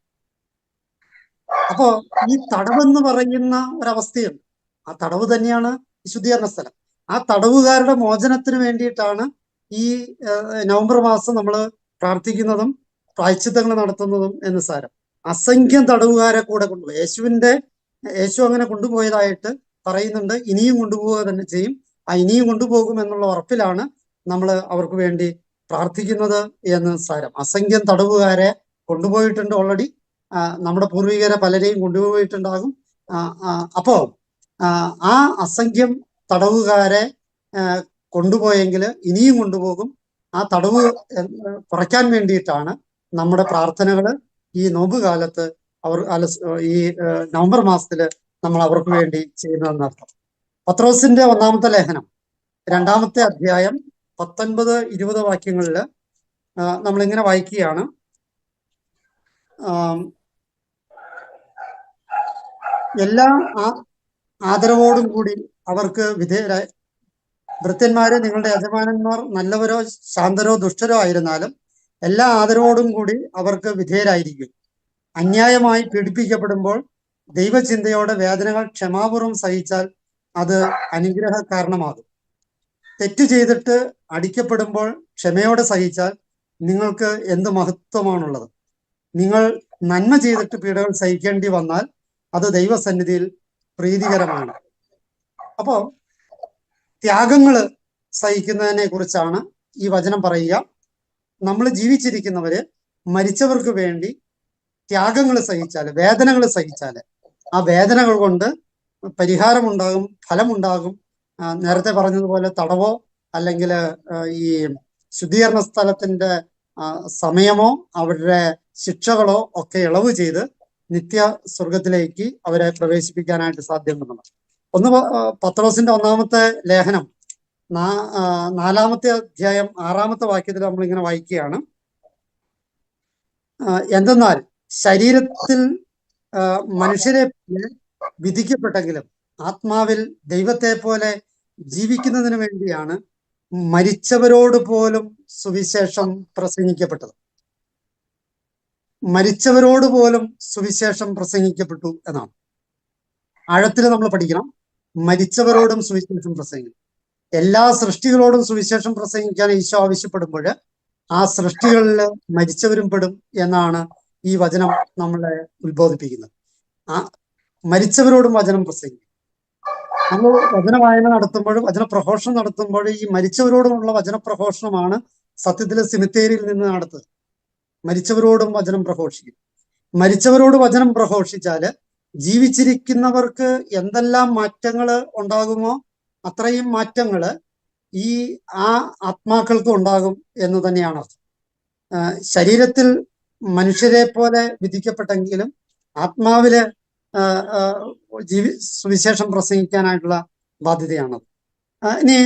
അപ്പോ ഈ തടവെന്ന് പറയുന്ന ഒരവസ്ഥയുണ്ട്. ആ തടവ് തന്നെയാണ് വിശുദ്ധീകരണ സ്ഥലം. ആ തടവുകാരുടെ മോചനത്തിന് വേണ്ടിയിട്ടാണ് ഈ നവംബർ മാസം നമ്മൾ പ്രാർത്ഥിക്കുന്നതും പ്രായശ്ചിത്തങ്ങൾ നടത്തുന്നതും എന്ന് സാരം. അസംഖ്യം തടവുകാരെ കൂടെ കൊണ്ടുപോയി. യേശു അങ്ങനെ കൊണ്ടുപോയതായിട്ട് പറയുന്നുണ്ട്. ഇനിയും കൊണ്ടുപോവുക തന്നെ ചെയ്യും. ആ ഇനിയും കൊണ്ടുപോകും എന്നുള്ള ഉറപ്പിലാണ് നമ്മൾ അവർക്ക് വേണ്ടി പ്രാർത്ഥിക്കുന്നത് എന്ന് സാരം. അസംഖ്യം തടവുകാരെ കൊണ്ടുപോയിട്ടുണ്ട് ഓൾറെഡി. നമ്മുടെ പൂർവികരെ പലരെയും കൊണ്ടുപോയിട്ടുണ്ടാകും. അപ്പോ ആ അസംഖ്യം തടവുകാരെ കൊണ്ടുപോയെങ്കിൽ ഇനിയും കൊണ്ടുപോകും. ആ തടവ് കുറയ്ക്കാൻ വേണ്ടിയിട്ടാണ് നമ്മുടെ പ്രാർത്ഥനകൾ ഈ നോമ്പ് കാലത്ത് ഈ നവംബർ മാസത്തില് നമ്മൾ അവർക്ക് വേണ്ടി ചെയ്യുന്നതെന്നർത്ഥം. പത്രോസിന്റെ 1-ാമത്തെ ലേഖനം 2-ാമത്തെ അധ്യായം 19-20 വാക്യങ്ങളിൽ നമ്മളിങ്ങനെ വായിക്കുകയാണ്. എല്ലാ ആദരവോടും കൂടി അവർക്ക് വിധേയരായി. ഭൃത്യന്മാരെ, നിങ്ങളുടെ യജമാനന്മാർ നല്ലവരോ ശാന്തരോ ദുഷ്ടരോ ആയിരുന്നാലും എല്ലാ ആദരവോടും കൂടി അവർക്ക് വിധേയരായിരിക്കും. അന്യായമായി പീഡിപ്പിക്കപ്പെടുമ്പോൾ ദൈവചിന്തയോടെ വേദനകൾ ക്ഷമാപൂർവം സഹിച്ചാൽ അത് അനുഗ്രഹ കാരണമാകും. തെറ്റ് ചെയ്തിട്ട് അടിക്കപ്പെടുമ്പോൾ ക്ഷമയോടെ സഹിച്ചാൽ നിങ്ങൾക്ക് എന്ത് മഹത്വമാണുള്ളത്. നിങ്ങൾ നന്മ ചെയ്തിട്ട് പീഡകൾ സഹിക്കേണ്ടി വന്നാൽ അത് ദൈവസന്നിധിയിൽ പ്രീതികരമാണ്. അപ്പോ ത്യാഗങ്ങൾ സഹിക്കുന്നതിനെ കുറിച്ചാണ് ഈ വചനം പറയുക. നമ്മൾ ജീവിച്ചിരിക്കുന്നവര് മരിച്ചവർക്ക് വേണ്ടി ത്യാഗങ്ങൾ സഹിച്ചാല്, വേദനകൾ സഹിച്ചാല്, ആ വേദനകൾ കൊണ്ട് പരിഹാരമുണ്ടാകും, ഫലമുണ്ടാകും. നേരത്തെ പറഞ്ഞതുപോലെ തടവോ അല്ലെങ്കിൽ ഈ ശുദ്ധീകരണ സ്ഥലത്തിന്റെ സമയമോ അവരുടെ ശിക്ഷകളോ ഒക്കെ ഇളവ് ചെയ്ത് നിത്യ സ്വർഗത്തിലേക്ക് അവരെ പ്രവേശിപ്പിക്കാനായിട്ട് സാധ്യമുണ്ടെന്ന്. പത്രോസിന്റെ ഒന്നാമത്തെ ലേഖനം 4-ാമത്തെ അധ്യായം 6-ാമത്തെ വാക്യത്തിൽ നമ്മളിങ്ങനെ വായിക്കുകയാണ്. എന്തെന്നാൽ ശരീരത്തിൽ മനുഷ്യരെ വിധിക്കപ്പെട്ടെങ്കിലും ആത്മാവിൽ ദൈവത്തെ പോലെ ജീവിക്കുന്നതിന് വേണ്ടിയാണ് മരിച്ചവരോട് പോലും സുവിശേഷം പ്രസംഗിക്കപ്പെട്ടത്. മരിച്ചവരോട് പോലും സുവിശേഷം പ്രസംഗിക്കപ്പെട്ടു എന്നാണ്. ആഴത്തിൽ നമ്മൾ പഠിക്കണം. മരിച്ചവരോടും സുവിശേഷം പ്രസംഗിക്കും. എല്ലാ സൃഷ്ടികളോടും സുവിശേഷം പ്രസംഗിക്കാൻ ഈശോ ആവശ്യപ്പെടുമ്പോൾ ആ സൃഷ്ടികളിൽ മരിച്ചവരും പെടും എന്നാണ് ഈ വചനം നമ്മളെ ഉത്ബോധിപ്പിക്കുന്നത്. ആ മരിച്ചവരോടും വചനം പ്രസംഗിക്കും. നമ്മൾ വചനവായന നടത്തുമ്പോൾ, വചനപ്രഘോഷണം നടത്തുമ്പോൾ ഈ മരിച്ചവരോടുമുള്ള വചനപ്രഘോഷണമാണ് സത്യത്തിൽ സിമിത്തേരിയിൽ നിന്ന് നടത്തുക. മരിച്ചവരോടും വചനം പ്രഘോഷിക്കും. മരിച്ചവരോട് വചനം പ്രഘോഷിച്ചാല് ജീവിച്ചിരിക്കുന്നവർക്ക് എന്തെല്ലാം മാറ്റങ്ങൾ ഉണ്ടാകുമോ അത്രയും മാറ്റങ്ങൾ ഈ ആത്മാക്കൾക്ക് ഉണ്ടാകും എന്ന് തന്നെയാണ് അർത്ഥം. ശരീരത്തിൽ മനുഷ്യരെ പോലെ വിധിക്കപ്പെട്ടെങ്കിലും ആത്മാവില് സുവിശേഷം പ്രസംഗിക്കാനായിട്ടുള്ള ബാധ്യതയാണത്. ഇനി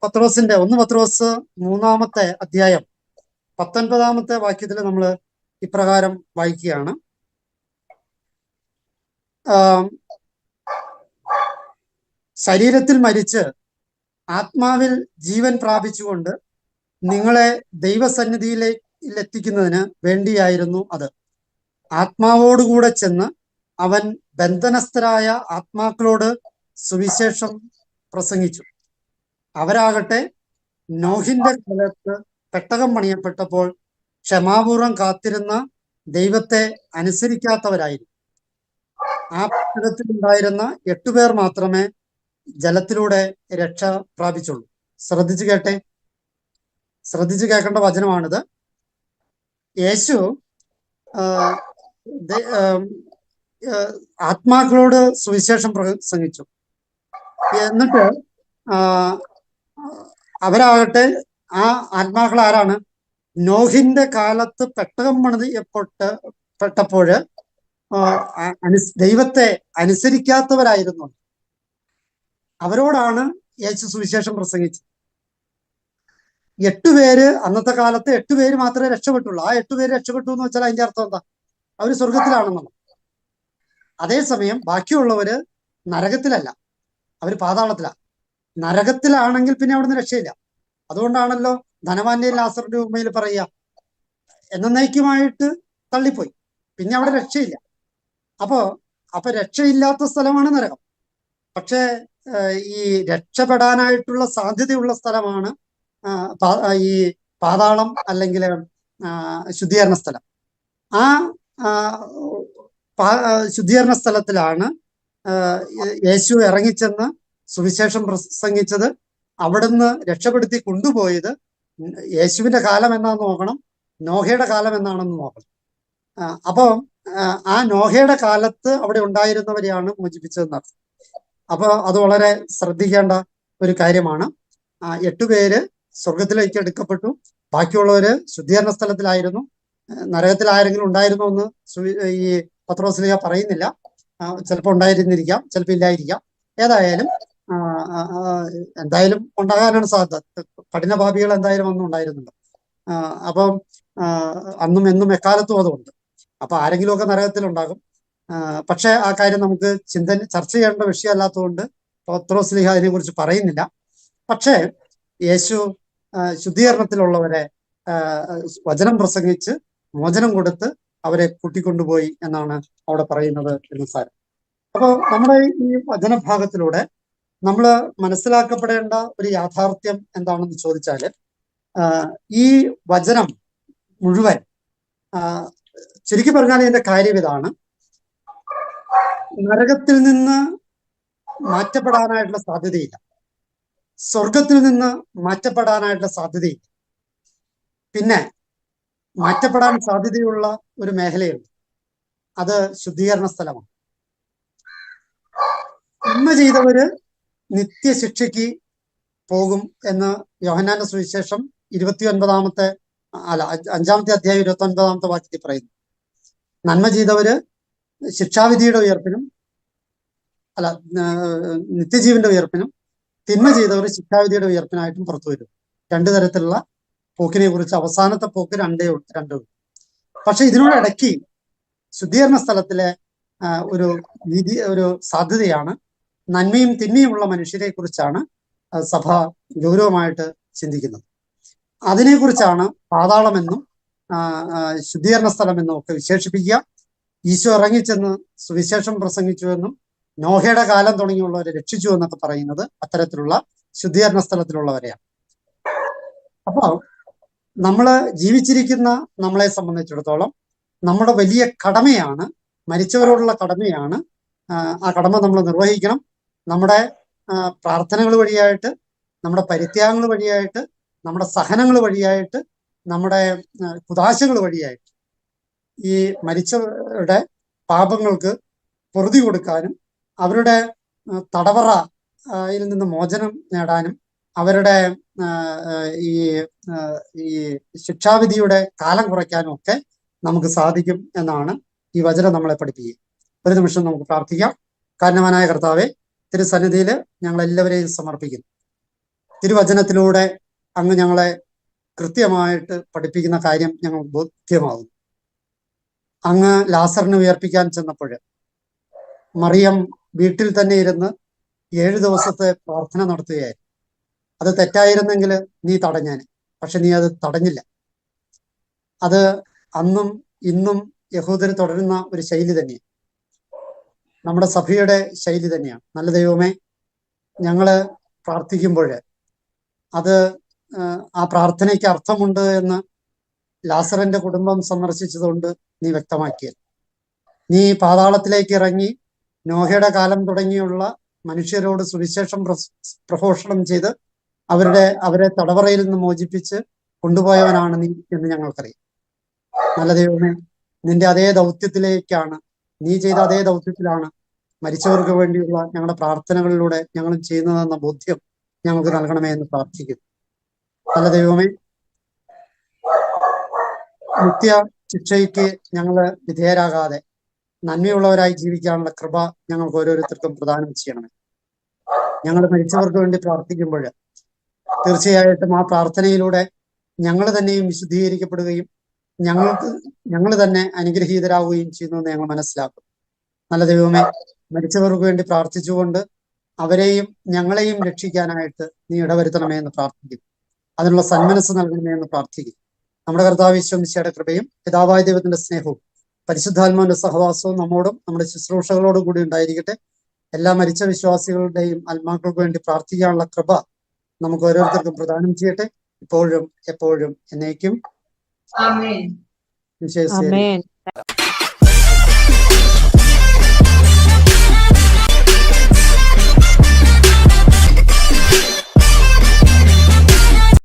പത്രോസിന്റെ 1 പത്രോസ് 3-ാമത്തെ അധ്യായം 19-ാമത്തെ വാക്യത്തിൽ നമ്മൾ ഇപ്രകാരം വായിക്കുകയാണ്. ശരീരത്തിൽ മരിച്ച് ആത്മാവിൽ ജീവൻ പ്രാപിച്ചുകൊണ്ട് നിങ്ങളെ ദൈവസന്നിധിയിലെത്തിക്കുന്നതിന് വേണ്ടിയായിരുന്നു അത്. ആത്മാവോടുകൂടെ ചെന്ന് അവൻ ബന്ധനസ്ഥരായ ആത്മാക്കളോട് സുവിശേഷം പ്രസംഗിച്ചു. അവരാകട്ടെ നോഹിന്റെ കാലത്ത് പെട്ടകം പണിയപ്പെട്ടപ്പോൾ ക്ഷമാപൂർവം കാത്തിരുന്ന ദൈവത്തെ അനുസരിക്കാത്തവരായിരുന്നു. ആ പെട്ടകത്തിൽ ഉണ്ടായിരുന്ന 8 പേർ മാത്രമേ ജലത്തിലൂടെ രക്ഷ പ്രാപിച്ചുള്ളൂ. ശ്രദ്ധിച്ചു കേൾക്കേണ്ട വചനമാണിത്. യേശു ആത്മാക്കളോട് സുവിശേഷം പ്രസംഗിച്ചു. എന്നിട്ട് അവരാകട്ടെ, ആ ആത്മാക്കൾ ആരാണ്? നോഹിന്റെ കാലത്ത് പെട്ടകം പണിയപ്പെട്ടപ്പോഴ് ദൈവത്തെ അനുസരിക്കാത്തവരായിരുന്നു. അവരോടാണ് യേശു സുവിശേഷം പ്രസംഗിച്ചത്. 8 പേര്, അന്നത്തെ കാലത്ത് 8 പേര് മാത്രമേ രക്ഷപ്പെട്ടുള്ളൂ. ആ 8 പേര് രക്ഷപ്പെട്ടു എന്ന് വെച്ചാൽ അതിന്റെ അർത്ഥം എന്താ? അവര് സ്വർഗത്തിലാണെന്നാണ്. അതേസമയം ബാക്കിയുള്ളവര് നരകത്തിലല്ല, അവര് പാതാളത്തിലാണ്. നരകത്തിലാണെങ്കിൽ പിന്നെ അവിടുന്ന് രക്ഷയില്ല. അതുകൊണ്ടാണല്ലോ ധനവാന്റെയും ലാസറിന്റെ ഉപമയിൽ പറയുക, എന്നേക്കുമായിട്ട് തള്ളിപ്പോയി, പിന്നെ അവിടെ രക്ഷയില്ല. അപ്പൊ രക്ഷയില്ലാത്ത സ്ഥലമാണ് നരകം. പക്ഷേ ഈ രക്ഷപ്പെടാനായിട്ടുള്ള സാധ്യതയുള്ള സ്ഥലമാണ് ഈ പാതാളം അല്ലെങ്കിൽ ശുദ്ധീകരണ സ്ഥലം. ആ ശുദ്ധീകരണ സ്ഥലത്തിലാണ് യേശു ഇറങ്ങിച്ചെന്ന് സുവിശേഷം പ്രസംഗിച്ചത്. അവിടുന്ന് രക്ഷപ്പെടുത്തി കൊണ്ടുപോയത് യേശുവിന്റെ കാലം എന്നാന്ന് നോക്കണം, നോഹയുടെ കാലം എന്നാണെന്ന് നോക്കണം. അപ്പോ ആ നോഹയുടെ കാലത്ത് അവിടെ ഉണ്ടായിരുന്നവരെയാണ് മോചിപ്പിച്ചതെന്നർത്ഥം. അപ്പൊ അത് വളരെ ശ്രദ്ധിക്കേണ്ട ഒരു കാര്യമാണ്. 8 പേര് സ്വർഗത്തിലേക്ക് എടുക്കപ്പെട്ടു, ബാക്കിയുള്ളവര് ശുദ്ധീകരണ സ്ഥലത്തിലായിരുന്നു. നരകത്തിൽ ആരെങ്കിലും ഉണ്ടായിരുന്നോ എന്ന് ഈ പത്രോസ്ലീഹ പറയുന്നില്ല. ചിലപ്പോൾ ഉണ്ടായിരുന്നിരിക്കാം, ചിലപ്പോൾ ഇല്ലായിരിക്കാം. എന്തായാലും ഉണ്ടാകാനാണ് സാധ്യത. കഠിനപാപികൾ എന്തായാലും അന്നും ഉണ്ടായിരുന്നുണ്ട്. അപ്പം അന്നും എന്നും എക്കാലത്തും അതുണ്ട്. അപ്പൊ ആരെങ്കിലുമൊക്കെ നരകത്തിലുണ്ടാകും. പക്ഷെ ആ കാര്യം നമുക്ക് ചർച്ച ചെയ്യേണ്ട വിഷയമല്ലാത്തതുകൊണ്ട് പത്രോസ്ലീഹ അതിനെ കുറിച്ച് പറയുന്നില്ല. പക്ഷേ യേശു ശുദ്ധീകരണത്തിലുള്ളവരെ വചനം പ്രസംഗിച്ച് മോചനം കൊടുത്ത് അവരെ കൂട്ടിക്കൊണ്ടുപോയി എന്നാണ് അവിടെ പറയുന്നത് എന്ന് സാരം. അപ്പോൾ നമ്മുടെ ഈ വചനഭാഗത്തിലൂടെ നമ്മൾ മനസ്സിലാക്കപ്പെടേണ്ട ഒരു യാഥാർത്ഥ്യം എന്താണെന്ന് ചോദിച്ചാല്, ഈ വചനം മുഴുവൻ ചുരുക്കി പറഞ്ഞാൽ ഇതിന്റെ കാര്യം ഇതാണ്: നരകത്തിൽ നിന്ന് മാറ്റപ്പെടാനായിട്ടുള്ള സാധ്യതയില്ല, സ്വർഗത്തിൽ നിന്ന് മാറ്റപ്പെടാനായിട്ടുള്ള സാധ്യതയില്ല. പിന്നെ മാറ്റപ്പെടാൻ സാധ്യതയുള്ള ഒരു മേഖലയുണ്ട്. അത് ശുദ്ധീകരണ സ്ഥലമാണ്. നന്മ ചെയ്തവര് നിത്യശിക്ഷയ്ക്ക് പോകും എന്ന് യോഹന്നാന്റെ സുവിശേഷം 29-ാമത്തെ 5-ാമത്തെ അധ്യായം 29-ാമത്തെ വാക്യത്തിൽ പറയുന്നു. നന്മ ചെയ്തവര് ശിക്ഷാവിധിയുടെ ഉയർപ്പിനും നിത്യജീവന്റെ ഉയർപ്പിനും, തിന്മ ചെയ്തവർ ശിക്ഷാവിധിയുടെ ഉയർപ്പിനായിട്ടും പുറത്തു വരും. രണ്ടു തരത്തിലുള്ള പോക്കിനെ കുറിച്ച് അവസാനത്തെ പോക്ക് രണ്ടേ. പക്ഷെ ഇതിനോടിടയ്ക്ക് ശുദ്ധീകരണ സ്ഥലത്തിലെ ഒരു സാധ്യതയാണ് നന്മയും തിന്മയുമുള്ള മനുഷ്യരെ കുറിച്ചാണ് സഭ ഗൗരവമായിട്ട് ചിന്തിക്കുന്നത്. അതിനെക്കുറിച്ചാണ് പാതാളമെന്നും ശുദ്ധീകരണ സ്ഥലമെന്നും ഒക്കെ വിശേഷിപ്പിക്കുക. ഈശോ ഇറങ്ങിച്ചെന്ന് സുവിശേഷം പ്രസംഗിച്ചുവെന്നും നോഹയുടെ കാലം തുടങ്ങിയുള്ളവരെ രക്ഷിച്ചു എന്നൊക്കെ പറയുന്നത് അത്തരത്തിലുള്ള ശുദ്ധീകരണ സ്ഥലത്തിലുള്ളവരെയാണ്. അപ്പോൾ നമ്മള് ജീവിച്ചിരിക്കുന്ന നമ്മളെ സംബന്ധിച്ചിടത്തോളം നമ്മുടെ വലിയ കടമയാണ്, മരിച്ചവരോടുള്ള കടമയാണ്. ആ കടമ നമ്മൾ നിർവഹിക്കണം. നമ്മുടെ പ്രാർത്ഥനകൾ വഴിയായിട്ട്, നമ്മുടെ പരിത്യാഗങ്ങൾ വഴിയായിട്ട്, നമ്മുടെ സഹനങ്ങൾ വഴിയായിട്ട്, നമ്മുടെ കുദാശകൾ വഴിയായിട്ട് ഈ മരിച്ചവരുടെ പാപങ്ങൾക്ക് പൊറുതി കൊടുക്കാനും അവരുടെ തടവറയിൽ നിന്ന് മോചനം നേടാനും അവരുടെ ഈ ശിക്ഷാവിധിയുടെ കാലം കുറയ്ക്കാനും ഒക്കെ നമുക്ക് സാധിക്കും എന്നാണ് ഈ വചനം നമ്മളെ പഠിപ്പിക്കുക. ഒരു നിമിഷം നമുക്ക് പ്രാർത്ഥിക്കാം. കാരണവാനായ കർത്താവെ, തിരുസന്നിധിയിൽ ഞങ്ങൾ എല്ലാവരെയും സമർപ്പിക്കുന്നു. തിരുവചനത്തിലൂടെ അങ്ങ് ഞങ്ങളെ കൃത്യമായിട്ട് പഠിപ്പിക്കുന്ന കാര്യം ഞങ്ങൾ ബോധ്യമാകുന്നു. അങ്ങ് ലാസറിനെ ഉയർപ്പിക്കാൻ ചെന്നപ്പോൾ മറിയം വീട്ടിൽ തന്നെ ഇരുന്ന് 7 ദിവസത്തെ പ്രാർത്ഥന നടത്തുകയായിരുന്നു. അത് തെറ്റായിരുന്നെങ്കിൽ നീ തടഞ്ഞേനെ. പക്ഷെ നീ അത് തടഞ്ഞില്ല. അത് അന്നും ഇന്നും യഹൂദർ തുടരുന്ന ഒരു ശൈലി തന്നെയാണ്, നമ്മുടെ സഭയുടെ ശൈലി തന്നെയാണ്. നല്ല ദൈവമേ, ഞങ്ങള് പ്രാർത്ഥിക്കുമ്പോൾ അത് ആ പ്രാർത്ഥനയ്ക്ക് അർത്ഥമുണ്ട് എന്ന് ലാസറിന്റെ കുടുംബം സന്ദർശിച്ചതുകൊണ്ട് നീ വ്യക്തമാക്കിയത്. നീ പാതാളത്തിലേക്ക് ഇറങ്ങി നോഹയുടെ കാലം തുടങ്ങിയുള്ള മനുഷ്യരോട് സുവിശേഷം പ്രഘോഷണം ചെയ്ത് അവരെ തടവറയിൽ നിന്ന് മോചിപ്പിച്ച് കൊണ്ടുപോയവനാണ് നീ എന്ന് ഞങ്ങൾക്കറിയാം. നല്ല ദൈവമേ, നിന്റെ അതേ ദൗത്യത്തിലേക്കാണ്, നീ ചെയ്ത അതേ ദൗത്യത്തിലാണ് മരിച്ചവർക്ക് വേണ്ടിയുള്ള ഞങ്ങളുടെ പ്രാർത്ഥനകളിലൂടെ ഞങ്ങളും ചെയ്യുന്നതെന്ന ബോധ്യം ഞങ്ങൾക്ക് നൽകണമേ എന്ന് പ്രാർത്ഥിക്കുന്നു. നല്ല ദൈവമേ, നിത്യ ശിക്ഷയ്ക്ക് ഞങ്ങൾ വിധേയരാകാതെ നന്മയുള്ളവരായി ജീവിക്കാനുള്ള കൃപ ഞങ്ങൾക്ക് ഓരോരുത്തർക്കും പ്രദാനം ചെയ്യണമേ. ഞങ്ങൾ മരിച്ചവർക്ക് വേണ്ടി പ്രാർത്ഥിക്കുമ്പോൾ തീർച്ചയായിട്ടും ആ പ്രാർത്ഥനയിലൂടെ ഞങ്ങൾ തന്നെയും വിശുദ്ധീകരിക്കപ്പെടുകയും ഞങ്ങൾ തന്നെ അനുഗ്രഹീതരാകുകയും ചെയ്യുന്നു എന്ന് ഞങ്ങൾ മനസ്സിലാക്കും. നല്ല ദൈവമേ, മരിച്ചവർക്ക് വേണ്ടി പ്രാർത്ഥിച്ചുകൊണ്ട് അവരെയും ഞങ്ങളെയും രക്ഷിക്കാനായിട്ട് നീ ഇടവരുത്തണമേ എന്ന് പ്രാർത്ഥിക്കുന്നു. അതിനുള്ള സന്മനസ് നൽകണമേ എന്ന് പ്രാർത്ഥിക്കുന്നു. നമ്മുടെ കർത്താവ് യേശു മിശിഹായുടെ കൃപയും പിതാവായ ദൈവത്തിന്റെ സ്നേഹവും പരിശുദ്ധാത്മാവിന്റെ സഹവാസവും നമ്മോടും നമ്മുടെ ശുശ്രൂഷകളോടും കൂടി ഉണ്ടായിരിക്കട്ടെ. എല്ലാ മരിച്ച വിശ്വാസികളുടെയും ആത്മാക്കൾക്ക് വേണ്ടി പ്രാർത്ഥിക്കാനുള്ള കൃപ നമുക്ക് ഓരോരുത്തർക്കും പ്രദാനം ചെയ്യട്ടെ, ഇപ്പോഴും എപ്പോഴും എന്നേക്കും. ആമേൻ.